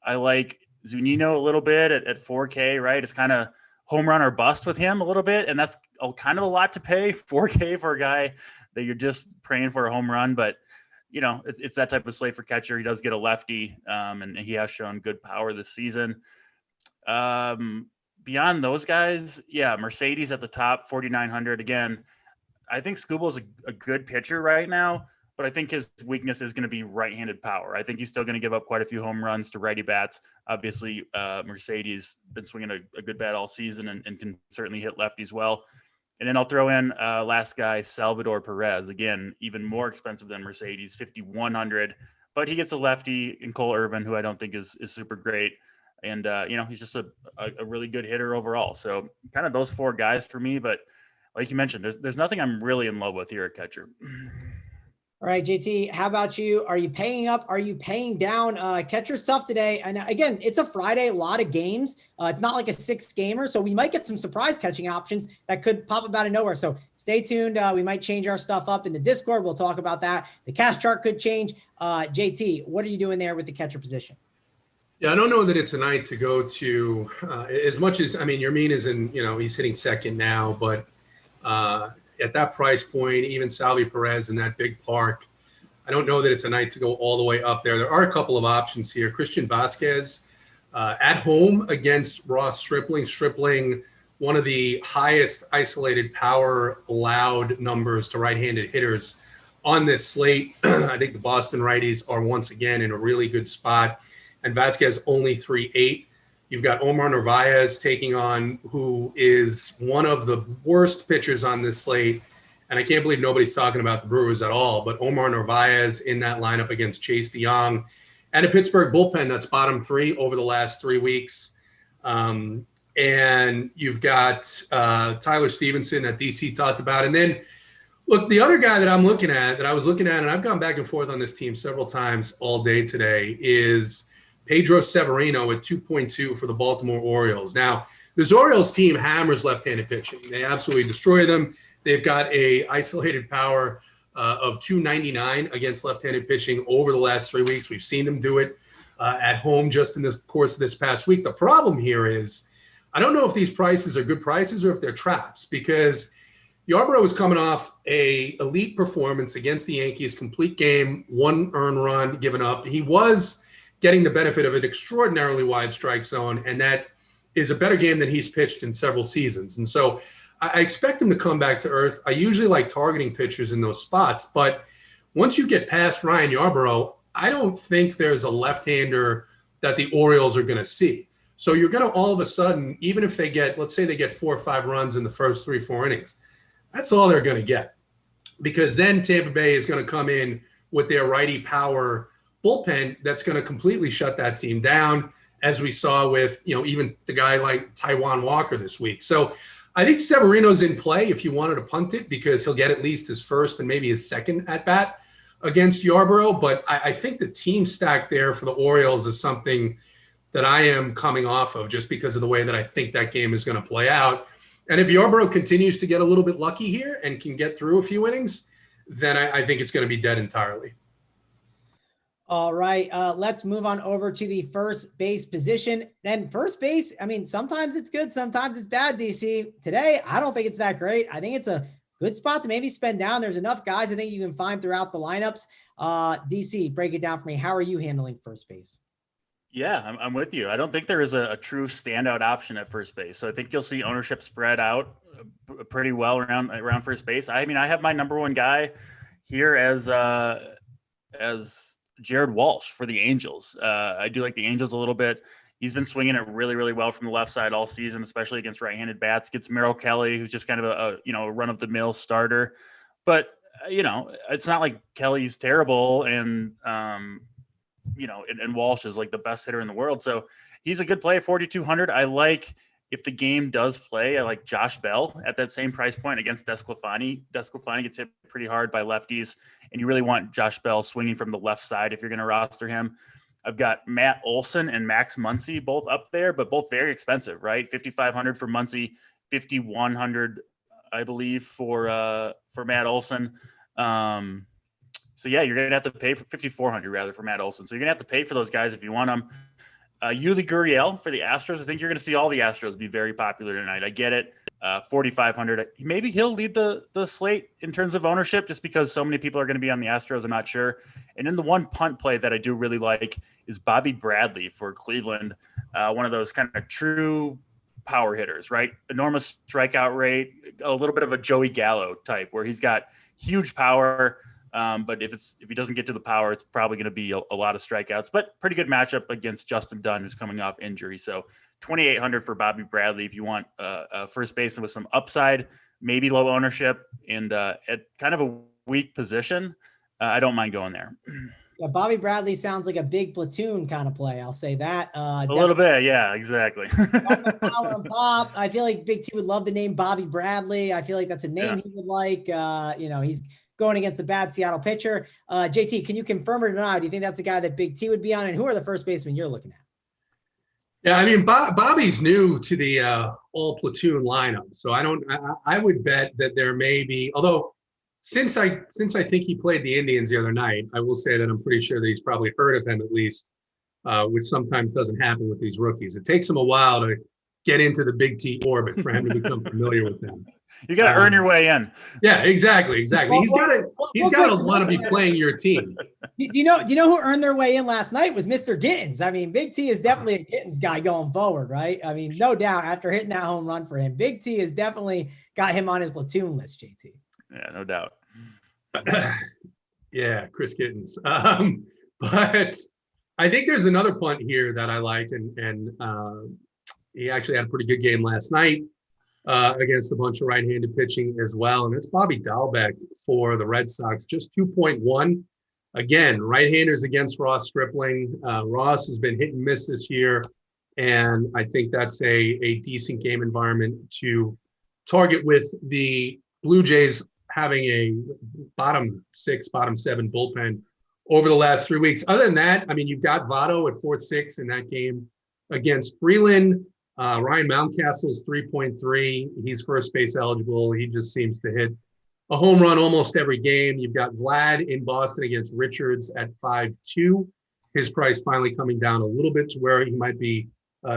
I like Zunino a little bit at 4K, right? It's kind of home run or bust with him a little bit. And that's kind of a lot to pay, 4K for a guy that you're just praying for a home run. But, it's that type of slate for catcher. He does get a lefty, and he has shown good power this season. Beyond those guys, Mercedes at the top, 4,900. Again, I think Skubal is a good pitcher right now, but I think his weakness is going to be right-handed power. I think he's still going to give up quite a few home runs to righty bats. Obviously, Mercedes been swinging a good bat all season and can certainly hit lefties well. And then I'll throw in last guy, Salvador Perez. Again, even more expensive than Mercedes, 5,100. But he gets a lefty in Cole Irvin, who I don't think is super great. And, he's just a really good hitter overall. So kind of those four guys for me. But like you mentioned, there's nothing I'm really in love with here at catcher. All right, JT, how about you? Are you paying up? Are you paying down? Catcher's tough today. And again, it's a Friday, a lot of games. It's not like a 6-gamer. So we might get some surprise catching options that could pop up out of nowhere. So stay tuned. We might change our stuff up in the Discord. We'll talk about that. The cash chart could change. JT, what are you doing there with the catcher position? Yeah, I don't know that it's a night to go to as much as, Yermin is he's hitting second now, but at that price point, even Salvi Perez in that big park, I don't know that it's a night to go all the way up there. There are a couple of options here. Christian Vasquez at home against Ross Stripling. Stripling, one of the highest isolated power allowed numbers to right-handed hitters on this slate. I think the Boston righties are once again in a really good spot. And Vasquez only 3.8. You've got Omar Nervaez taking on who is one of the worst pitchers on this slate. And I can't believe nobody's talking about the Brewers at all. But Omar Nervaez in that lineup against Chase DeYoung and a Pittsburgh bullpen that's bottom 3 over the last 3 weeks. And you've got Tyler Stevenson that DC talked about. And then, look, the other guy that I was looking at, and I've gone back and forth on this team several times all day today, is Pedro Severino at 2.2 for the Baltimore Orioles. Now, this Orioles team hammers left-handed pitching. They absolutely destroy them. They've got a isolated power of 299 against left-handed pitching over the last 3 weeks. We've seen them do it at home just in the course of this past week. The problem here is I don't know if these prices are good prices or if they're traps, because Yarbrough is coming off a elite performance against the Yankees, complete game, 1 earned run given up. He was getting the benefit of an extraordinarily wide strike zone, and that is a better game than he's pitched in several seasons. And so I expect him to come back to earth. I usually like targeting pitchers in those spots, but once you get past Ryan Yarbrough, I don't think there's a left-hander that the Orioles are going to see. So you're going to all of a sudden, even if they get, let's say they get 4 or 5 runs in the first 3-4 innings, that's all they're going to get. Because then Tampa Bay is going to come in with their righty power bullpen that's going to completely shut that team down, as we saw with, even the guy like Taijuan Walker this week. So I think Severino's in play if you wanted to punt it, because he'll get at least his first and maybe his second at bat against Yarbrough. But I think the team stack there for the Orioles is something that I am coming off of just because of the way that I think that game is going to play out. And if Yarbrough continues to get a little bit lucky here and can get through a few innings, then I think it's going to be dead entirely. All right, let's move on over to the first base position. Then first base, sometimes it's good, sometimes it's bad, DC. Today, I don't think it's that great. I think it's a good spot to maybe spend down. There's enough guys I think you can find throughout the lineups. DC, break it down for me. How are you handling first base? Yeah, I'm with you. I don't think there is a true standout option at first base. So I think you'll see ownership spread out pretty well around first base. I have my number one guy here as Jared Walsh for the Angels. I do like the Angels a little bit. He's been swinging it really, really well from the left side all season, especially against right-handed bats. Gets Merrill Kelly, who's just kind of a run-of-the-mill starter. But, it's not like Kelly's terrible and Walsh is like the best hitter in the world. So he's a good play at 4,200. I like, if the game does play, I like Josh Bell at that same price point against Desclafani. Desclafani gets hit pretty hard by lefties, and you really want Josh Bell swinging from the left side if you're going to roster him. I've got Matt Olson and Max Muncy both up there, but both very expensive, right? 5,500 for Muncy, 5,100, I believe, for Matt Olson. So yeah, you're going to have to pay for 5,400 rather for Matt Olson. So you're going to have to pay for those guys if you want them. Yuli Gurriel for the Astros. I think you're going to see all the Astros be very popular tonight. I get it. 4,500. Maybe he'll lead the slate in terms of ownership just because so many people are going to be on the Astros. I'm not sure. And then the one punt play that I do really like is Bobby Bradley for Cleveland. One of those kind of true power hitters, right? Enormous strikeout rate, a little bit of a Joey Gallo type where he's got huge power. But if he doesn't get to the power, it's probably going to be a lot of strikeouts, but pretty good matchup against Justin Dunn, who's coming off injury. So 2,800 for Bobby Bradley. If you want a first baseman with some upside, maybe low ownership and at kind of a weak position, I don't mind going there. Yeah, Bobby Bradley sounds like a big platoon kind of play. I'll say that. A little bit. Yeah, exactly. That's a power and pop. I feel like Big T would love the name Bobby Bradley. I feel like that's a name he would like. He's going against a bad Seattle pitcher. JT, can you confirm or deny? Do you think that's a guy that Big T would be on? And who are the first basemen you're looking at? Yeah, I mean, Bobby's new to the all platoon lineup, so I would bet that there may be. Although since I think he played the Indians the other night, I will say that I'm pretty sure that he's probably heard of him at least, which sometimes doesn't happen with these rookies. It takes him a while to get into the Big T orbit for him to become familiar with them. You got to earn your way in. Yeah, exactly. Well, he's got to want to be playing your team. Do you know who earned their way in last night was Mr. Gittins. I mean, Big T is definitely a Gittins guy going forward, right? I mean, no doubt after hitting that home run for him, Big T has definitely got him on his platoon list, JT. Yeah, no doubt. Yeah, Chris Gittins. But I think there's another punt here that I like, and he actually had a pretty good game last night. Against a bunch of right-handed pitching as well. And it's Bobby Dahlbeck for the Red Sox, just 2.1. Again, right-handers against Ross Stripling. Ross has been hit and miss this year, and I think that's a decent game environment to target with the Blue Jays having a bottom 6, bottom 7 bullpen over the last 3 weeks. Other than that, I mean, you've got Votto at 4.6 in that game against Freeland. Ryan Mountcastle's 3.3. He's first base eligible. He just seems to hit a home run almost every game. You've got Vlad in Boston against Richards at 5.2. His price finally coming down a little bit to where he might be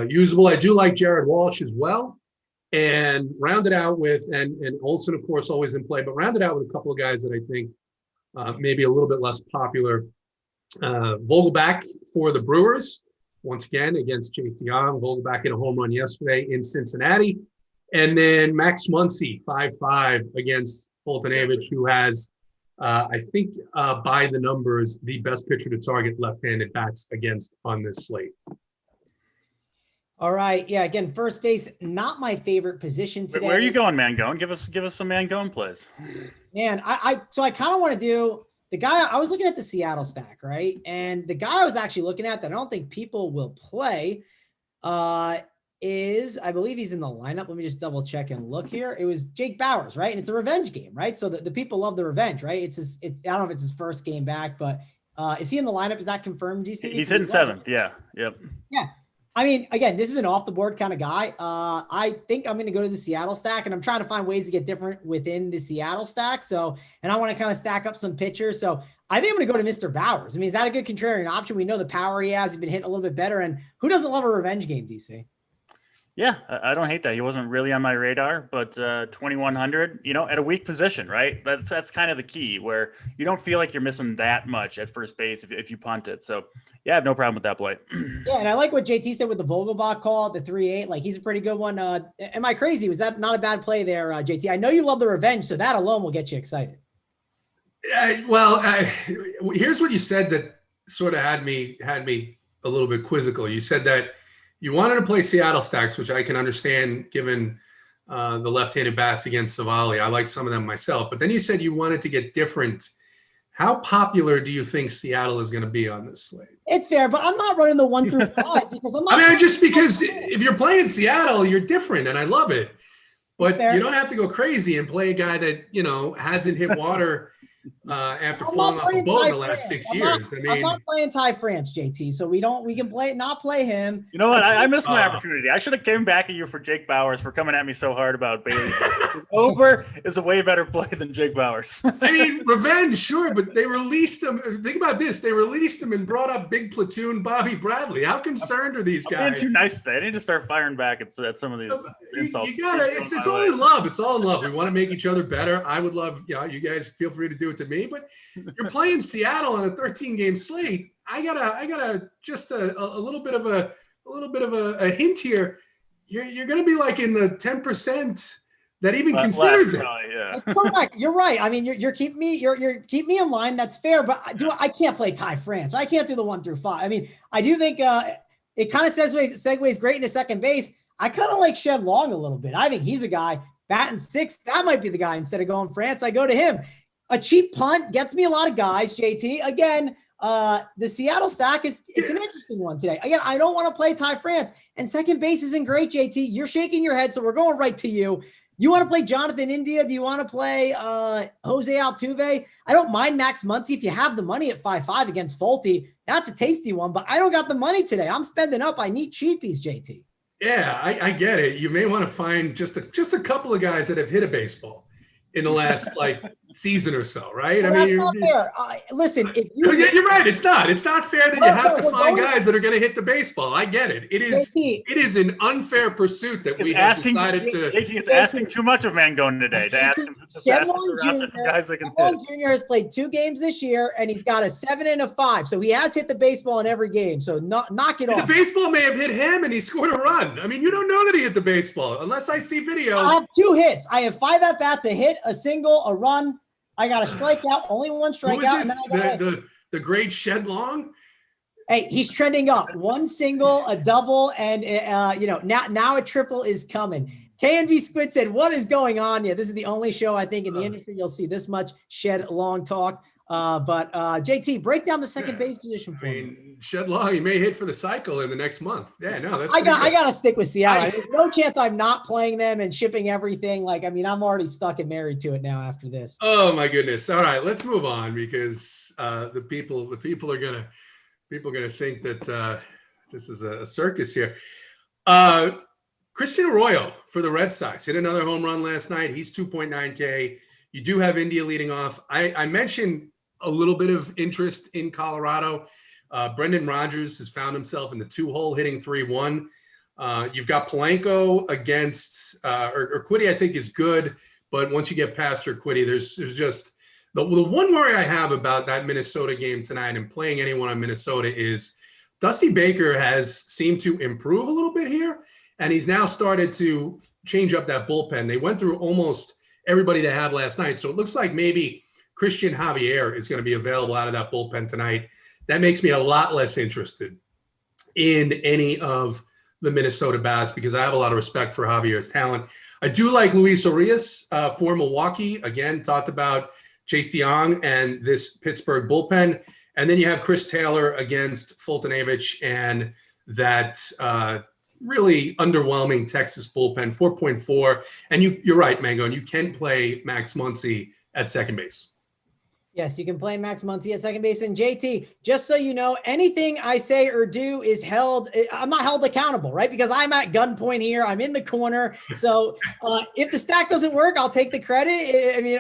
usable. I do like Jared Walsh as well. And rounded out with, and Olsen, of course, always in play, but rounded out with a couple of guys that I think maybe a little bit less popular. Vogelback for the Brewers. Once again, against Chase DeYoung, Vogelback hit a home run yesterday in Cincinnati. And then Max Muncy, 5.5 against Fulton, who has, I think, by the numbers, the best pitcher to target left-handed bats against on this slate. All right. Yeah, again, first base, not my favorite position today. Where are you going, Mangone? Give us some Mangone plays. Man, so I kind of want to do the guy. I was looking at the Seattle stack, right? And the guy I was actually looking at that I don't think people will play is, I believe he's in the lineup. Let me just double check and look here. It was Jake Bauers, right? And it's a revenge game, right? So the people love the revenge, right? I don't know if it's his first game back, but is he in the lineup? Is that confirmed? DC? He's hitting 7th. Yeah. Yep. Yeah. I mean, again, this is an off the board kind of guy. I think I'm going to go to the Seattle stack, and I'm trying to find ways to get different within the Seattle stack. So, and I want to kind of stack up some pitchers. So I think I'm going to go to Mr. Bauers. I mean, is that a good contrarian option? We know the power he has. He's been hitting a little bit better. And who doesn't love a revenge game, DC? Yeah, I don't hate that. He wasn't really on my radar, but 2,100, at a weak position, right? That's kind of the key, where you don't feel like you're missing that much at first base if you punt it. So, yeah, I have no problem with that play. Yeah, and I like what JT said with the Vogelbach call at the 3.8. Like, he's a pretty good one. Am I crazy? Was that not a bad play there, JT? I know you love the revenge, so that alone will get you excited. Here's what you said that sort of had me a little bit quizzical. You said that you wanted to play Seattle stacks, which I can understand given the left-handed bats against Savali. I like some of them myself. But then you said you wanted to get different. How popular do you think Seattle is going to be on this slate? It's fair, but I'm not running the 1 through 5 because I'm not. Just because if you're playing Seattle, you're different, and I love it. But you don't have to go crazy and play a guy that, hasn't hit water after falling off a boat in the last 6 years. I'm not playing Ty France, JT. So we can not play him. You know what? I missed my opportunity. I should have came back at you for Jake Bauers for coming at me so hard about Bailey. Ober is a way better play than Jake Bauers. I mean, revenge, sure, but they released him. Think about this. They released him and brought up big platoon Bobby Bradley. How concerned are these guys? I'm being too nice today. I need to start firing back at some of these insults. It's all in love. It's all in love. We want to make each other better. I would love, you guys feel free to do it to me, but you're playing Seattle on a 13-game slate. I gotta just a little bit of a hint here. You're gonna be like in the 10% that even considers it. Yeah. That's correct. You're right. I mean, you're keeping me in line. That's fair, but I can't play Ty France. I can't do the 1 through 5. I mean, I do think it kind of segues great into second base. I kind of like Shed Long a little bit. I think he's a guy batting 6th. That might be the guy. Instead of going France, I go to him. A cheap punt gets me a lot of guys, JT. Again, the Seattle stack it's an interesting one today. Again, I don't want to play Ty France, and second base isn't great, JT. You're shaking your head, so we're going right to you. You want to play Jonathan India? Do you want to play Jose Altuve? I don't mind Max Muncy if you have the money at 5.5 against Fulton. That's a tasty one, but I don't got the money today. I'm spending up. I need cheapies, JT. Yeah, I get it. You may want to find just a couple of guys that have hit a baseball in the last season or so, right? Well, I mean, that's not fair. Listen, if you're right. It's not fair that you have to find guys that are going to hit the baseball. I get it. It is an unfair pursuit that we have decided to. It's asking too much of Mangone today to ask him to guys that can hit. Jr. has played 2 games this year, and he's got a 7 and a 5. So he has hit the baseball in every game. So knock it off. The baseball may have hit him, and he scored a run. I mean, you don't know that he hit the baseball unless I see video. I have 2 hits. I have 5 at bats, a hit, a single, a run. I got a strikeout, only 1 strikeout. And then the great Shed Long. Hey, he's trending up. 1 single, a double, and now a triple is coming. KNB Squid said, "What is going on?" Yeah, this is the only show I think in the industry you'll see this much Shed Long talk. But JT, break down the second base position for me. Shed Long, he may hit for the cycle in the next month. Yeah, no, that's I got to stick with Seattle. There's no chance I'm not playing them and shipping everything. I'm already stuck and married to it now after this. Oh my goodness! All right, let's move on because the people are gonna think that this is a circus here. Christian Arroyo for the Red Sox hit another home run last night. He's 2.9K. You do have India leading off. I mentioned a little bit of interest in Colorado. Brendan Rodgers has found himself in the 2-hole hitting 3-1. You've got Polanco against Urquidy, I think is good. But once you get past Urquidy, there's just the one worry I have about that Minnesota game tonight and playing anyone on Minnesota is Dusty Baker has seemed to improve a little bit here. And he's now started to change up that bullpen. They went through almost everybody to have last night. So it looks like maybe Christian Javier is going to be available out of that bullpen tonight. That makes me a lot less interested in any of the Minnesota bats because I have a lot of respect for Javier's talent. I do like Luis Urias for Milwaukee. Again, talked about Chase DeYoung and this Pittsburgh bullpen. And then you have Chris Taylor against Fultonavich and that really underwhelming Texas bullpen, 4.4. And you're right, Mango, and you can play Max Muncy at second base. Yes, you can play Max Muncy at second base. And JT, just so you know, anything I say or do is I'm not held accountable, right? Because I'm at gunpoint here. I'm in the corner. So if the stack doesn't work, I'll take the credit.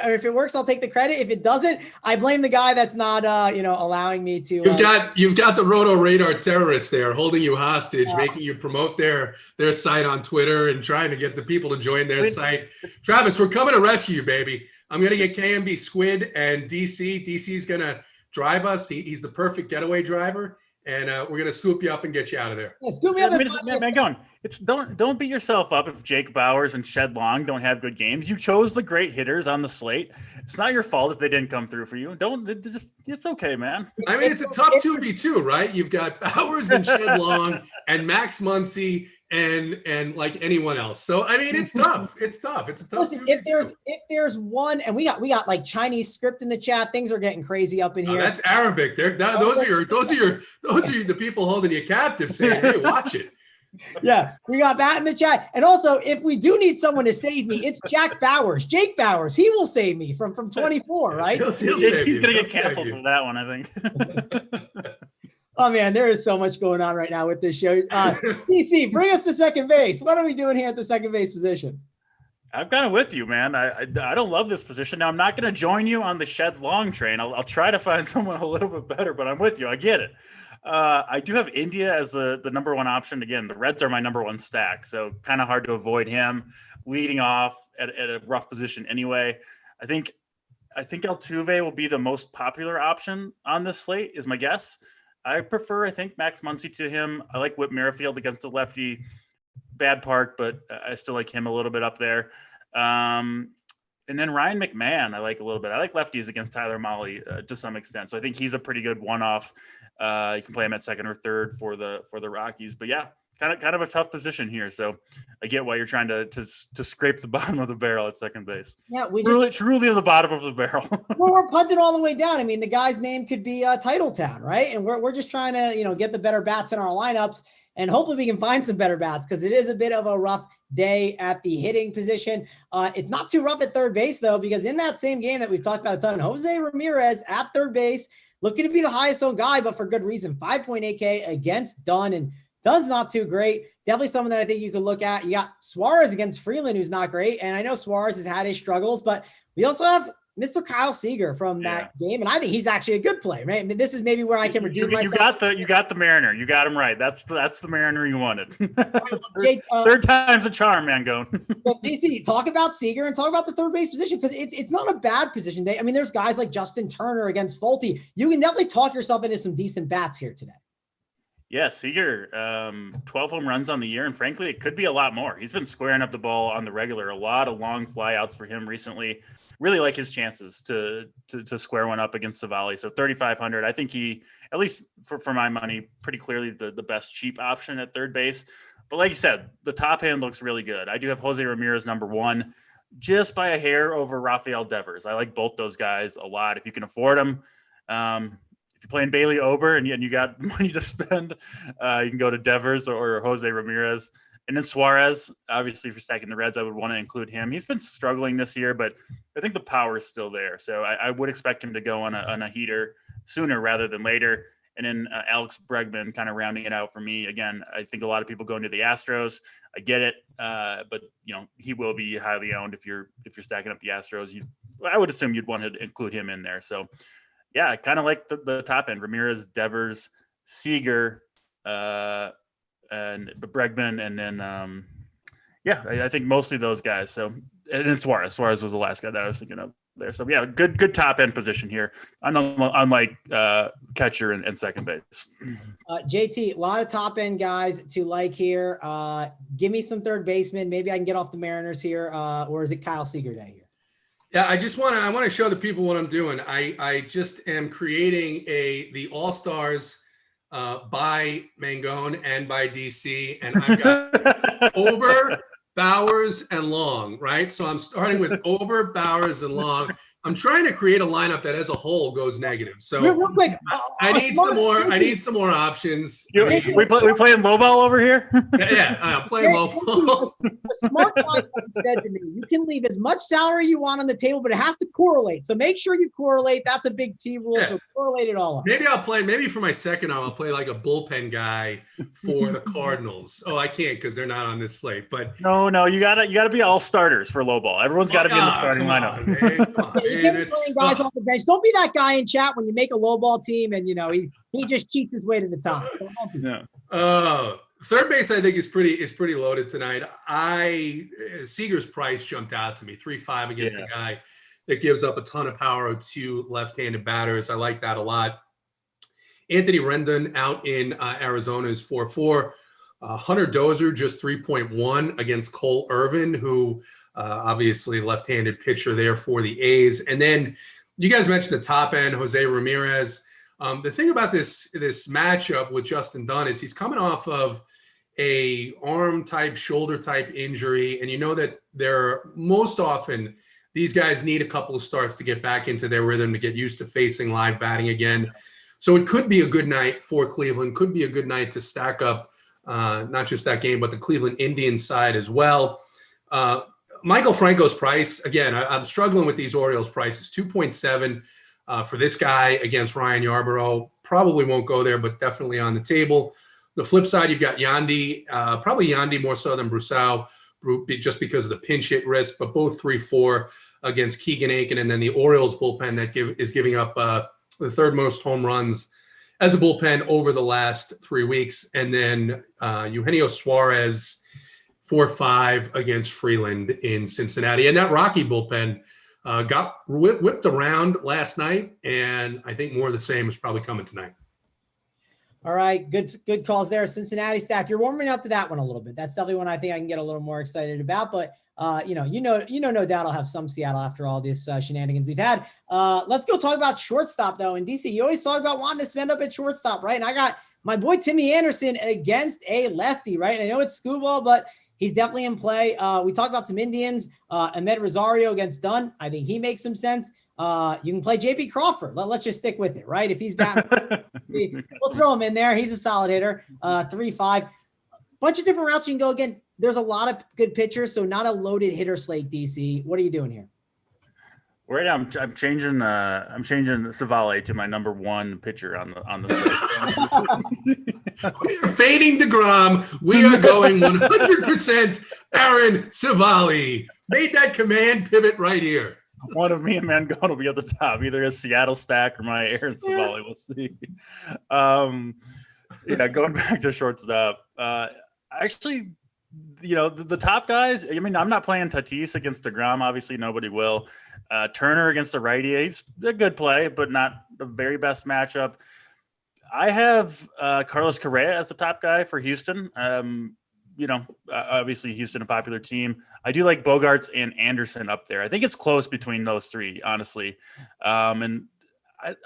Or if it works, I'll take the credit. If it doesn't, I blame the guy that's not, allowing me to. You've got the Roto Radar terrorists there holding you hostage, making you promote their site on Twitter and trying to get the people to join their site. Travis, we're coming to rescue you, baby. I'm going to get KMB Squid and DC. DC's going to drive us. He's the perfect getaway driver, and we're going to scoop you up and get you out of there. Yeah, scoop me up. Don't beat yourself up if Jake Bauers and Shed Long don't have good games. You chose the great hitters on the slate. It's not your fault if they didn't come through for you. It's okay, man. I mean, it's a tough 2v2, right? You've got Bauers and Shed Long and Max Muncy and like anyone else. So I mean, it's tough. It's tough. It's a tough. Listen, if there's one, and we got like Chinese script in the chat. Things are getting crazy up in here. That's Arabic. Those are the people holding you captive, saying, "Hey, watch it." Yeah, we got that in the chat. And also, if we do need someone to save me, it's Jake Bowers. He will save me from 24, right? He's going to get canceled for that one, I think. Oh, man, there is so much going on right now with this show. DC, bring us to second base. What are we doing here at the second base position? I'm kind of with you, man. I don't love this position. Now, I'm not going to join you on the Shed Long train. I'll try to find someone a little bit better, but I'm with you. I get it. I do have India as the number one option. Again, the Reds are my number one stack, so kind of hard to avoid him leading off at a rough position anyway. I think Altuve will be the most popular option on this slate is my guess. I think Max Muncy to him. I like Whit Merrifield against the lefty. Bad park, but I still like him a little bit up there. And then Ryan McMahon, I like a little bit. I like lefties against Tyler Mahle to some extent. So I think he's a pretty good one-off. You can play him at second or third for the Rockies. But yeah, kind of a tough position here. So I get why you're trying to scrape the bottom of the barrel at second base. Yeah, truly the bottom of the barrel. Well, we're punting all the way down. I mean, the guy's name could be Titletown, right? And we're just trying to get the better bats in our lineups. And hopefully we can find some better bats because it is a bit of a rough day at the hitting position. It's not too rough at third base, though, because in that same game that we've talked about a ton, Jose Ramirez at third base, looking to be the highest owned guy, but for good reason, 5.8K against Dunn. And Dunn's not too great. Definitely someone that I think you could look at. You got Suarez against Freeland, who's not great. And I know Suarez has had his struggles, but we also have Mr. Kyle Seager from that game, and I think he's actually a good play, right? I mean, this is maybe where I can redeem myself. You got the Mariner. You got him right. That's the Mariner you wanted. Jake, third time's a charm, man. Go. Well, DC, talk about Seager and talk about the third base position because it's not a bad position today. I mean, there's guys like Justin Turner against Fulton. You can definitely talk yourself into some decent bats here today. Yeah, Seager, 12 home runs on the year, and frankly, it could be a lot more. He's been squaring up the ball on the regular. A lot of long flyouts for him recently. Really like his chances to square one up against Savali. So 3,500, I think he, at least for my money, pretty clearly the best cheap option at third base. But like you said, the top end looks really good. I do have Jose Ramirez number one, just by a hair over Rafael Devers. I like both those guys a lot if you can afford them. If you're playing Bailey Ober and you got money to spend, you can go to Devers or Jose Ramirez. And then Suarez, obviously, for stacking the Reds, I would want to include him. He's been struggling this year, but I think the power is still there. So I would expect him to go on a heater sooner rather than later. And then Alex Bregman kind of rounding it out for me. Again, I think a lot of people go into the Astros. I get it, but he will be highly owned if you're stacking up the Astros. I would assume you'd want to include him in there. So yeah, I kind of like the top end: Ramirez, Devers, Seager, and Bregman, and then I think mostly those guys. So and then Suarez was the last guy that I was thinking of there. So yeah, good top end position here, unlike catcher and second base. JT, a lot of top end guys to like here. Give me some third baseman. Maybe I can get off the Mariners here, or is it Kyle Seager day here? Yeah, I want to show the people what I'm doing. I just am creating the All-Stars by Mangone and by DC, and I've got Ober, Bowers, and Long, right? So I'm starting with Ober, Bowers, and Long. I'm trying to create a lineup that as a whole goes negative. So real quick, I need some more options. We playing low ball over here? I'm playing low ball. The smart guy said to me, you can leave as much salary you want on the table, but it has to correlate. So make sure you correlate. That's a big T rule. Yeah. So correlate it all up. Maybe for my second arm, I'll play like a bullpen guy for the Cardinals. Oh, I can't because they're not on this slate. But no, you gotta be all starters for low ball. Everyone's got to be in the starting lineup. Playing guys off the bench. Don't be that guy in chat when you make a low ball team and he just cheats his way to the top. Third base I think is pretty loaded tonight. Seager's price jumped out to me. 3.5 against a guy that gives up a ton of power to left-handed batters. I like that a lot. Anthony Rendon out in Arizona is 4.4. Hunter Dozier just 3.1 against Cole Irvin, who obviously left-handed pitcher there for the A's. And then you guys mentioned the top end, Jose Ramirez. The thing about this matchup with Justin Dunn is he's coming off of a arm type, shoulder type injury. And you know that most often these guys need a couple of starts to get back into their rhythm, to get used to facing live batting again. So it could be a good night for Cleveland, could be a good night to stack up not just that game, but the Cleveland Indians side as well. Michael Franco's price, again, I'm struggling with these Orioles prices, 2.7 for this guy against Ryan Yarbrough. Probably won't go there, but definitely on the table. The flip side, you've got Yandy, probably Yandy more so than Brusau, just because of the pinch hit risk, but both 3-4 against Keegan Aiken, and then the Orioles bullpen that is giving up the third most home runs as a bullpen over the last 3 weeks. And then Eugenio Suarez, 4-5 against Freeland in Cincinnati. And that Rocky bullpen got whipped around last night, and I think more of the same is probably coming tonight. All right, good calls there. Cincinnati stack. You're warming up to that one a little bit. That's definitely one I think I can get a little more excited about. But no doubt I'll have some Seattle after all this shenanigans we've had. Let's go talk about shortstop though. In DC, you always talk about wanting to spend up at shortstop, right? And I got my boy Timmy Anderson against a lefty, right? And I know it's Skubal, but he's definitely in play. We talked about some Indians. Ahmed Rosario against Dunn. I think he makes some sense. You can play JP Crawford. Let's just stick with it, right? If he's back, we'll throw him in there. He's a solid hitter. 3-5. Bunch of different routes you can go. Again, there's a lot of good pitchers, so not a loaded hitter slate, DC. What are you doing here? Right now, I'm changing Savale to my number one pitcher on the slate. We are fading DeGrom. We are going 100% Aaron Savale. Made that command pivot right here. One of me and Margot will be at the top, either a Seattle stack or my Aaron Savale. We'll see. Going back to shortstop. Actually, the top guys. I mean, I'm not playing Tatis against DeGrom. Obviously, nobody will. Turner against the righty. He's a good play, but not the very best matchup. I have Carlos Correa as the top guy for Houston. Obviously Houston, a popular team. I do like Bogarts and Anderson up there. I think it's close between those three, honestly. And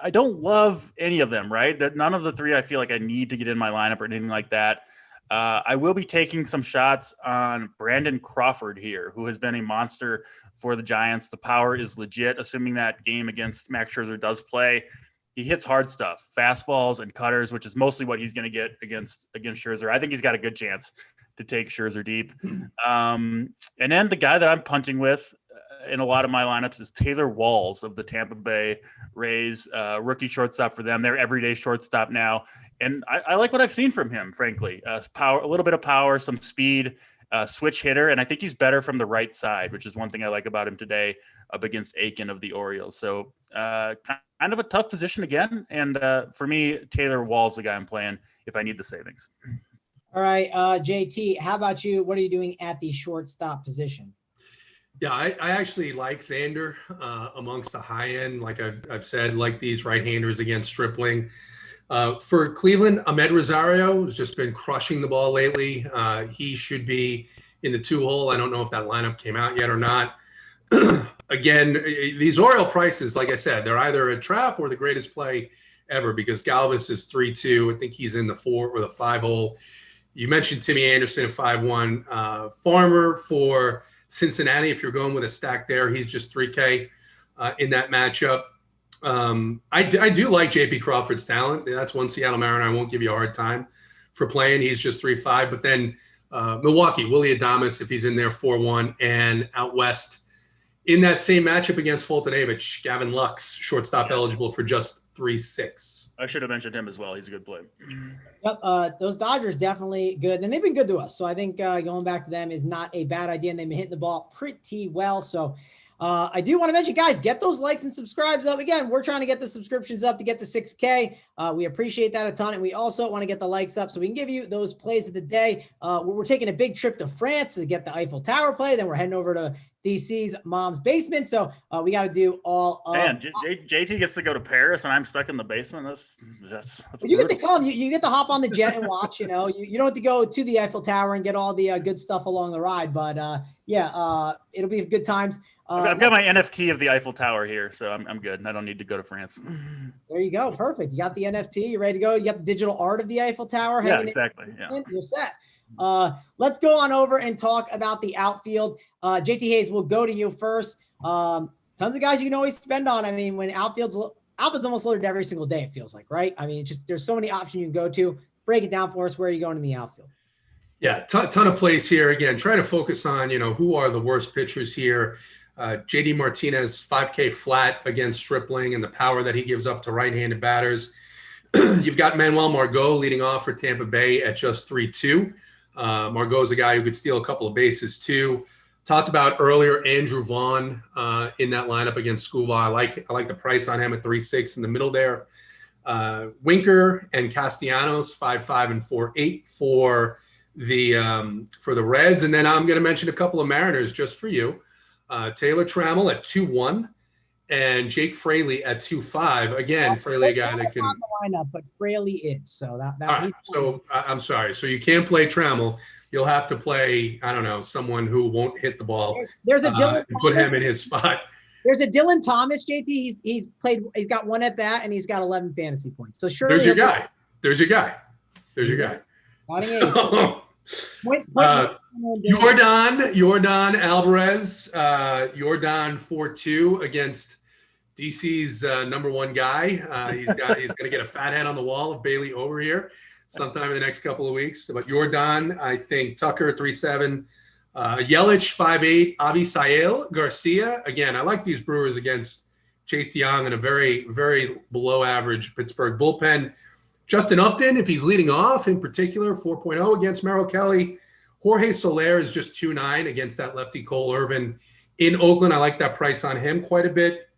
I don't love any of them, right? None of the three I feel like I need to get in my lineup or anything like that. I will be taking some shots on Brandon Crawford here, who has been a monster for the Giants. The power is legit, assuming that game against Max Scherzer does play. He hits hard stuff, fastballs and cutters, which is mostly what he's going to get against Scherzer. I think he's got a good chance to take Scherzer deep. And then the guy that I'm punting with in a lot of my lineups is Taylor Walls of the Tampa Bay Rays, rookie shortstop for them. They're everyday shortstop now. And I like what I've seen from him, frankly. Power, a little bit of power, some speed, switch hitter. And I think he's better from the right side, which is one thing I like about him today up against Aiken of the Orioles. So kind of a tough position again. And for me, Taylor Walls, the guy I'm playing if I need the savings. All right, JT, how about you? What are you doing at the shortstop position? Yeah, I actually like Xander amongst the high end. Like I've said, like these right-handers against Stripling. For Cleveland, Ahmed Rosario has just been crushing the ball lately. He should be in the 2-hole. I don't know if that lineup came out yet or not. Again, these Oriole prices, like I said, they're either a trap or the greatest play ever because Galvis is 3-2. I think he's in the 4 or the 5-hole. You mentioned Timmy Anderson at 5-1. Farmer for Cincinnati, if you're going with a stack there, he's just 3K in that matchup. I do like JP Crawford's talent. That's one Seattle Mariner I won't give you a hard time for playing. He's just 3-5. But then Milwaukee, Willie Adames, if he's in there, 4-1. And out west, in that same matchup against Fulton Avich, Gavin Lux, shortstop eligible for just 3-6. I should have mentioned him as well. He's a good play. Yep, those Dodgers definitely good, and they've been good to us. So I think going back to them is not a bad idea, and they've been hitting the ball pretty well. So I do want to mention, guys, get those likes and subscribes up. Again, we're trying to get the subscriptions up to get to 6K. We appreciate that a ton, and we also want to get the likes up so we can give you those plays of the day. We're taking a big trip to France to get the Eiffel Tower play. Then we're heading over to DC's mom's basement. So we got to do all of JT gets to go to Paris and I'm stuck in the basement. That's you get to come. You get to hop on the jet and watch. You don't have to go to the Eiffel Tower and get all the good stuff along the ride. But it'll be good times. I've got my NFT of the Eiffel Tower here, so I'm good. I don't need to go to France. There you go. Perfect. You got the NFT. You're ready to go. You got the digital art of the Eiffel Tower. Yeah, exactly. Yeah. You're set. Let's go on over and talk about the outfield. JT Hayes, we'll go to you first. Tons of guys you can always spend on. I mean, when outfield's almost loaded every single day, it feels like, right? I mean, there's so many options you can go to. Break it down for us. Where are you going in the outfield? Yeah, ton of plays here. Again, try to focus on, who are the worst pitchers here. JD Martinez, 5K flat against Stripling and the power that he gives up to right-handed batters. You've got Manuel Margot leading off for Tampa Bay at just 3-2. Margot is a guy who could steal a couple of bases too. Talked about earlier Andrew Vaughn in that lineup against Skubal. I like the price on him at 3-6 in the middle there. Winker and Castellanos 5-5 and 4-8 for the Reds, and then I'm going to mention a couple of Mariners just for you. Taylor Trammell at 2-1 and Jake Fraley at 2-5. Again, Fraley a guy that can on the lineup, but Fraley is so that. Right. So I'm sorry. So you can't play Trammell. You'll have to play, I don't know, someone who won't hit the ball. There's a Dylan put him in his spot. There's a Dylan Thomas, JT. He's got 1 at bat and he's got 11 fantasy points. So sure. There's your guy. So, Yordan Alvarez, Yordan 4-2 against DC's number 1 guy. He's going to get a fat head on the wall of Bailey Ober here sometime in the next couple of weeks. But Yordan, I think Tucker 3-7, Yelich 5-8, Avisail Garcia. Again, I like these Brewers against Chase DeYoung and a very, very below average Pittsburgh bullpen. Justin Upton, if he's leading off in particular, 4.0 against Merrill Kelly. Jorge Soler is just 2.9 against that lefty Cole Irvin in Oakland. I like that price on him quite a bit.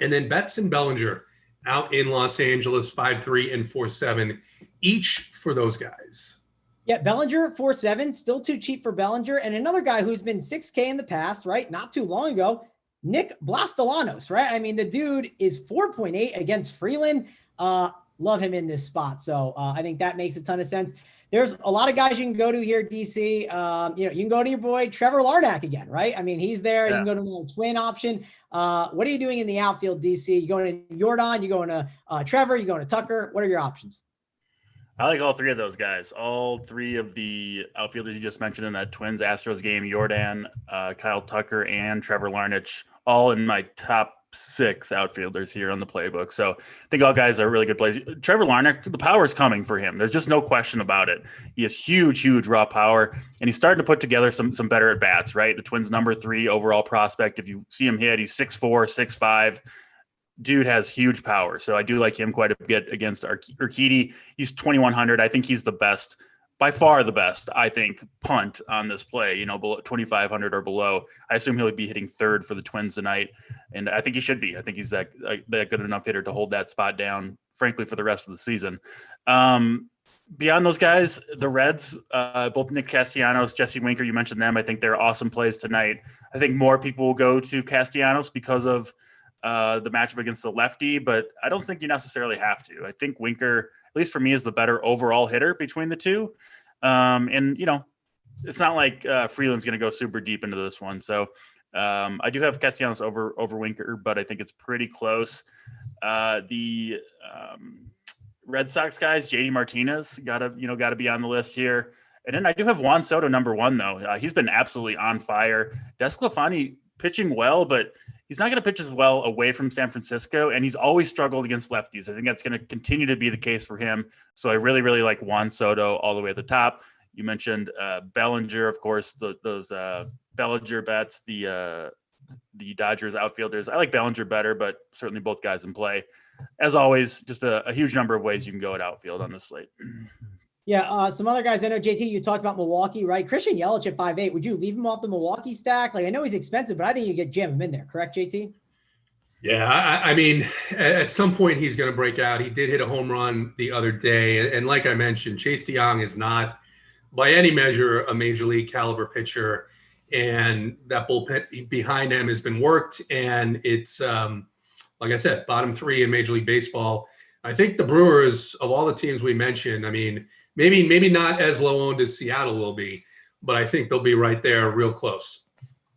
And then Betts and Bellinger out in Los Angeles, 5-3 and 4-7 each for those guys. Yeah, Bellinger 4-7, still too cheap for Bellinger. And another guy who's been 6K in the past, right? Not too long ago, Nick Blastolanos, right? I mean, the dude is 4.8 against Freeland. Love him in this spot. So I think that makes a ton of sense. There's a lot of guys you can go to here, DC. You can go to your boy Trevor Larnach again, right? I mean, he's there. Yeah. You can go to a little twin option. What are you doing in the outfield, DC? You going to Yordan? You going to Trevor? You going to Tucker? What are your options? I like all 3 of those guys. All 3 of the outfielders you just mentioned in that Twins Astros game, Yordan, Kyle Tucker, and Trevor Larnach, all in my top 6 outfielders here on the playbook. So I think all guys are really good plays. Trevor Larnach, the power is coming for him. There's just no question about it. He has huge raw power, and he's starting to put together some better at bats, right? The Twins number 3 overall prospect. If you see him hit, he's 6'4", 6'5". Dude has huge power. So I do like him quite a bit against Urquidy. He's 2,100. I think he's the best, by far the best, I think, punt on this play, below 2,500 or below. I assume he'll be hitting 3rd for the Twins tonight. And I think he should be. I think he's that good enough hitter to hold that spot down, frankly, for the rest of the season. Beyond those guys, the Reds, both Nick Castellanos, Jesse Winker, you mentioned them. I think they're awesome plays tonight. I think more people will go to Castellanos because of the matchup against the lefty, but I don't think you necessarily have to. I think Winker, at least for me, is the better overall hitter between the two. And it's not like Freeland's going to go super deep into this one. So I do have Castellanos over Winker, but I think it's pretty close. The Red Sox guys, JD Martinez, gotta be on the list here. And then I do have Juan Soto number 1 though. He's been absolutely on fire. Desclafani pitching well, but he's not going to pitch as well away from San Francisco, and he's always struggled against lefties. I think that's going to continue to be the case for him. So I really, really like Juan Soto all the way at the top. You mentioned Bellinger, of course, those Bellinger bets, the Dodgers outfielders. I like Bellinger better, but certainly both guys in play. As always, just a huge number of ways you can go at outfield on this slate. Yeah, some other guys. I know, JT, you talked about Milwaukee, right? Christian Yelich at 5'8". Would you leave him off the Milwaukee stack? Like, I know he's expensive, but I think you get jam him in there. Correct, JT? Yeah, I mean, at some point he's going to break out. He did hit a home run the other day. And like I mentioned, Chase DeYoung is not, by any measure, a major league caliber pitcher. And that bullpen behind him has been worked. And it's, like I said, bottom 3 in Major League Baseball. I think the Brewers, of all the teams we mentioned, I mean, maybe not as low owned as Seattle will be, but I think they'll be right there real close.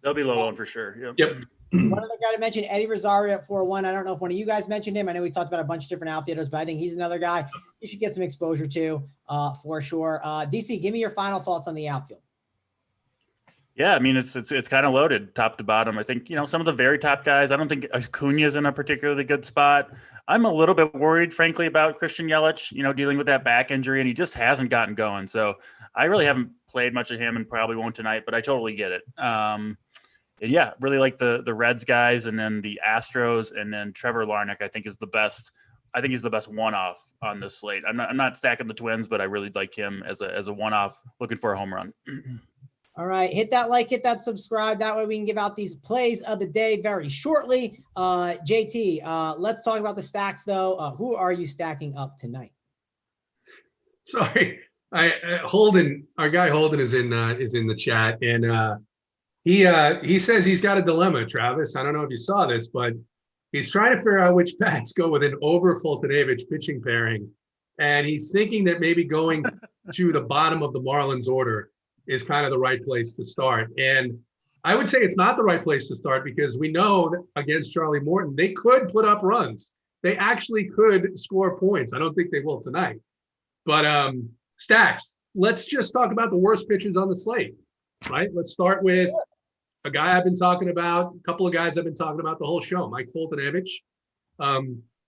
They'll be low owned for sure. Yep. One other guy to mention, Eddie Rosario at 4-1. I don't know if one of you guys mentioned him. I know we talked about a bunch of different outfielders, but I think he's another guy you should get some exposure to for sure. DC, give me your final thoughts on the outfield. Yeah, I mean, it's kind of loaded top to bottom. I think, some of the very top guys, I don't think Acuna's in a particularly good spot. I'm a little bit worried, frankly, about Christian Yelich, dealing with that back injury, and he just hasn't gotten going. So I really haven't played much of him and probably won't tonight, but I totally get it. And yeah, really like the Reds guys, and then the Astros, and then Trevor Larnach, I think is the best. I think he's the best one-off on this slate. I'm not stacking the Twins, but I really like him as a one-off, looking for a home run. All right, hit that like, hit that subscribe. That way we can give out these plays of the day very shortly. JT, let's talk about the stacks though. Who are you stacking up tonight? Sorry, Holden, our guy Holden is in the chat, and he says he's got a dilemma. Travis, I don't know if you saw this, but he's trying to figure out which bats go with an Ober Fultonavich pitching pairing, and he's thinking that maybe going to the bottom of the Marlins order is kind of the right place to start. And I would say it's not the right place to start, because we know that against Charlie Morton, they could put up runs. They actually could score points. I don't think they will tonight. But stacks, let's just talk about the worst pitchers on the slate, right? Let's start with a guy I've been talking about, a couple of guys I've been talking about the whole show, Mike Fultonavich.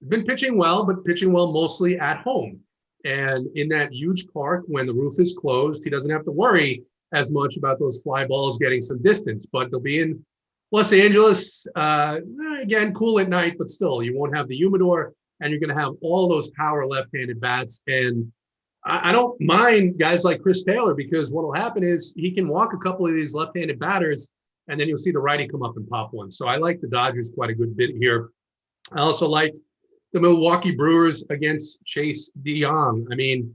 Been pitching well, but pitching well mostly at home. And in that huge park, when the roof is closed, he doesn't have to worry as much about those fly balls getting some distance. But they'll be in Los Angeles, again, cool at night, but still, you won't have the humidor, and you're going to have all those power left-handed bats. And I don't mind guys like Chris Taylor, because what will happen is he can walk a couple of these left-handed batters, and then you'll see the righty come up and pop one. So I like the Dodgers quite a good bit here. I also like the Milwaukee Brewers against Chase DeYoung. I mean,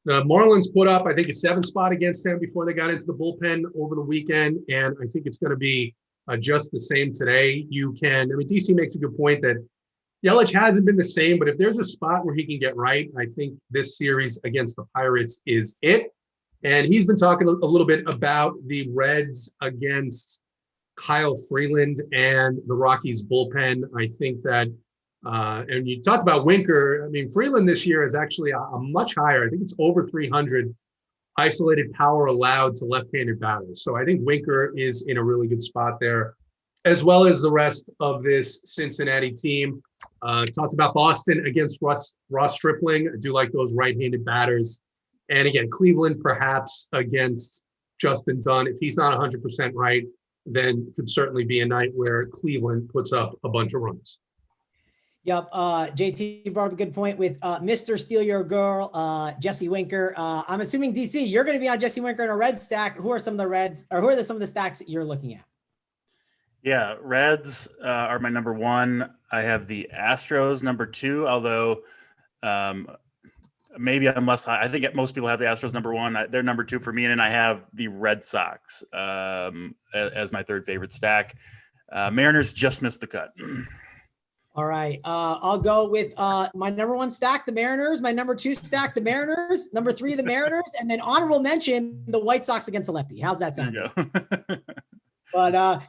the Marlins put up, I think, a 7 spot against him before they got into the bullpen over the weekend, and I think it's going to be just the same today. DC makes a good point that Yelich hasn't been the same, but if there's a spot where he can get right, I think this series against the Pirates is it. And he's been talking a little bit about the Reds against Kyle Freeland and the Rockies bullpen. I think that, and you talked about Winker. I mean, Freeland this year is actually a much higher. I think it's over 300 isolated power allowed to left-handed batters. So I think Winker is in a really good spot there, as well as the rest of this Cincinnati team. Talked about Boston against Ross Stripling. I do like those right-handed batters. And again, Cleveland perhaps against Justin Dunn. If he's not 100% right, then it could certainly be a night where Cleveland puts up a bunch of runs. Yep. JT brought up a good point with Mr. Steal Your Girl, Jesse Winker. I'm assuming, DC, you're going to be on Jesse Winker in a red stack. Who are some of the Reds, or who are some of the stacks that you're looking at? Yeah, Reds are my number one. I have the Astros number 2, although maybe I'm less high. I think most people have the Astros number 1. They're number 2 for me, and I have the Red Sox as my third favorite stack. Mariners just missed the cut. All right. I'll go with my number 1 stack, the Mariners. My number 2 stack, the Mariners. Number 3, the Mariners. And then honorable mention, the White Sox against the lefty. How's that sound? But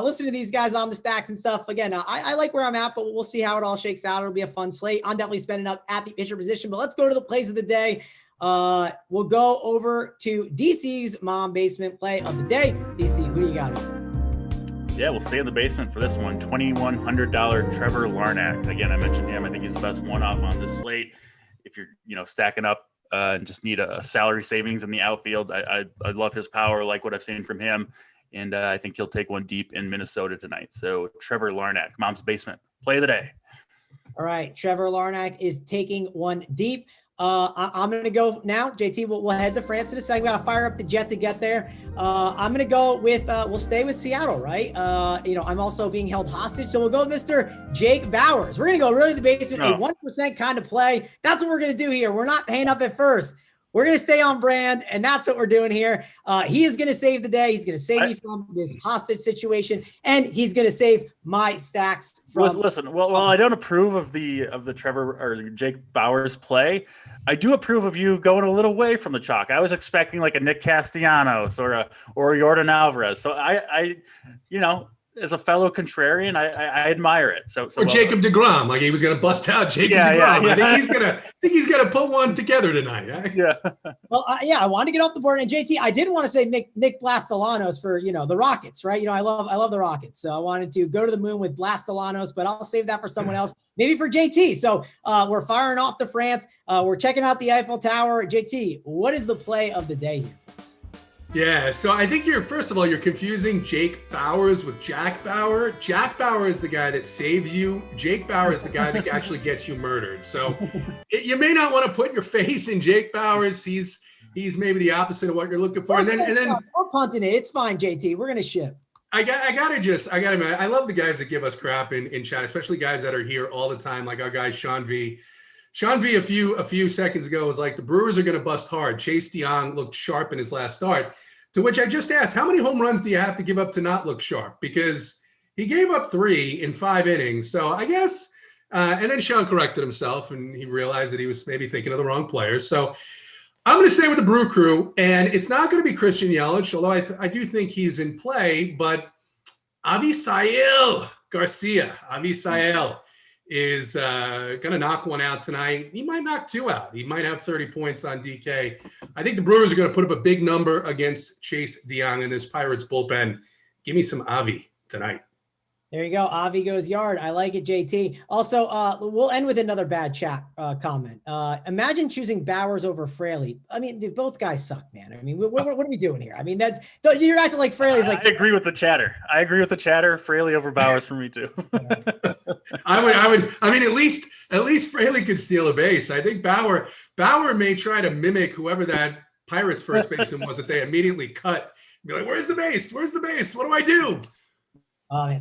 listen to these guys on the stacks and stuff. Again, I like where I'm at, but we'll see how it all shakes out. It'll be a fun slate. I'm definitely spending up at the pitcher position, but let's go to the plays of the day. We'll go over to DC's mom basement play of the day. DC, who do you got here? Yeah, we'll stay in the basement for this one. $2,100 Trevor Larnach. Again, I mentioned him. I think he's the best one-off on this slate. If you're stacking up and just need a salary savings in the outfield, I love his power, like what I've seen from him. And I think he'll take one deep in Minnesota tonight. So Trevor Larnach, mom's basement, play of the day. All right. Trevor Larnach is taking one deep. I'm going to go now. JT, we'll head to France in a second. We got to fire up the jet to get there. I'm going to go with, we'll stay with Seattle, right? I'm also being held hostage. So we'll go with Mr. Jake Bauers. We're going to go really in the basement, a 1% kind of play. That's what we're going to do here. We're not paying up at first. We're going to stay on brand, and that's what we're doing here. He is going to save the day. He's going to save me from this hostage situation, and he's going to save my stacks from. Listen. Well, I don't approve of the Trevor or Jake Bauers play. I do approve of you going a little away from the chalk. I was expecting like a Nick Castellanos or a Yordan Alvarez. So I as a fellow contrarian, I admire it. So or Jacob DeGrom, like he was going to bust out Jacob DeGrom. Yeah. I think he's gonna put one together tonight. Eh? Yeah. Well, I wanted to get off the board, and JT, I didn't want to say Nick Blastolanos for the Rockets, right? I love the Rockets, so I wanted to go to the moon with Blastolanos, but I'll save that for someone else, maybe for JT. So we're firing off to France. We're checking out the Eiffel Tower. JT, what is the play of the day here? Yeah, so I think first of all, you're confusing Jake Bauers with Jack Bauer. Jack Bauer is the guy that saves you. Jake Bauer is the guy that actually gets you murdered. So you may not want to put your faith in Jake Bauers. He's maybe the opposite of what you're looking for. And then we're punting it. It's fine, JT. We're gonna ship. I gotta I love the guys that give us crap in chat, especially guys that are here all the time, like our guy Sean V. Sean V a few seconds ago was like, the Brewers are going to bust hard. Chase DeYoung looked sharp in his last start, to which I just asked, how many home runs do you have to give up to not look sharp? Because he gave up 3 in 5 innings. So I guess, and then Sean corrected himself and he realized that he was maybe thinking of the wrong players. So I'm going to stay with the Brew Crew, and it's not going to be Christian Yelich, although I do think he's in play, but Avisail Garcia is going to knock one out tonight. He might knock 2 out. He might have 30 points on DK. I think the Brewers are going to put up a big number against Chase DeYoung in this Pirates bullpen. Give me some Avi tonight. There you go. Avi goes yard. I like it, JT. Also, we'll end with another bad chat comment. Imagine choosing Bauers over Fraley. I mean, dude, both guys suck, man. I mean, what are we doing here? I mean, you're acting like Fraley's like. I agree with the chatter. Fraley over Bauers for me too. I mean, at least Fraley could steal a base. I think Bauer may try to mimic whoever that Pirates first baseman was that they immediately cut. Be like, where's the base? Where's the base? What do I do?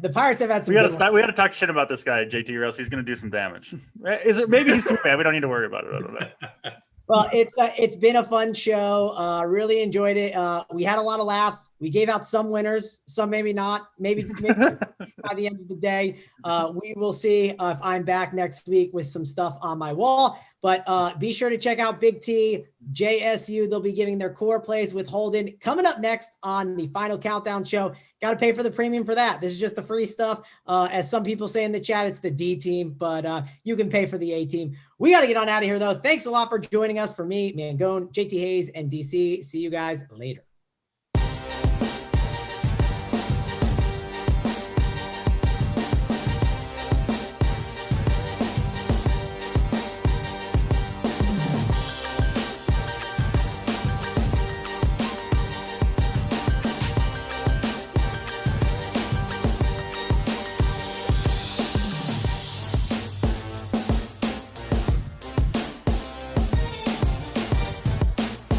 The Pirates have had some. We got to talk shit about this guy, JT, or else he's going to do some damage. Maybe he's too bad. We don't need to worry about it. I don't know. Well, it's been a fun show. Really enjoyed it. We had a lot of laughs. We gave out some winners, some maybe not. Maybe by the end of the day, we will see if I'm back next week with some stuff on my wall. But be sure to check out BigT, JSU. They'll be giving their core plays with Holden coming up next on the Final Countdown show. Got to pay for the premium for that. This is just the free stuff. As some people say in the chat, it's the D team, but you can pay for the A team. We got to get on out of here, though. Thanks a lot for joining us. For me, Mangone, JT Hayes, and DC. See you guys later.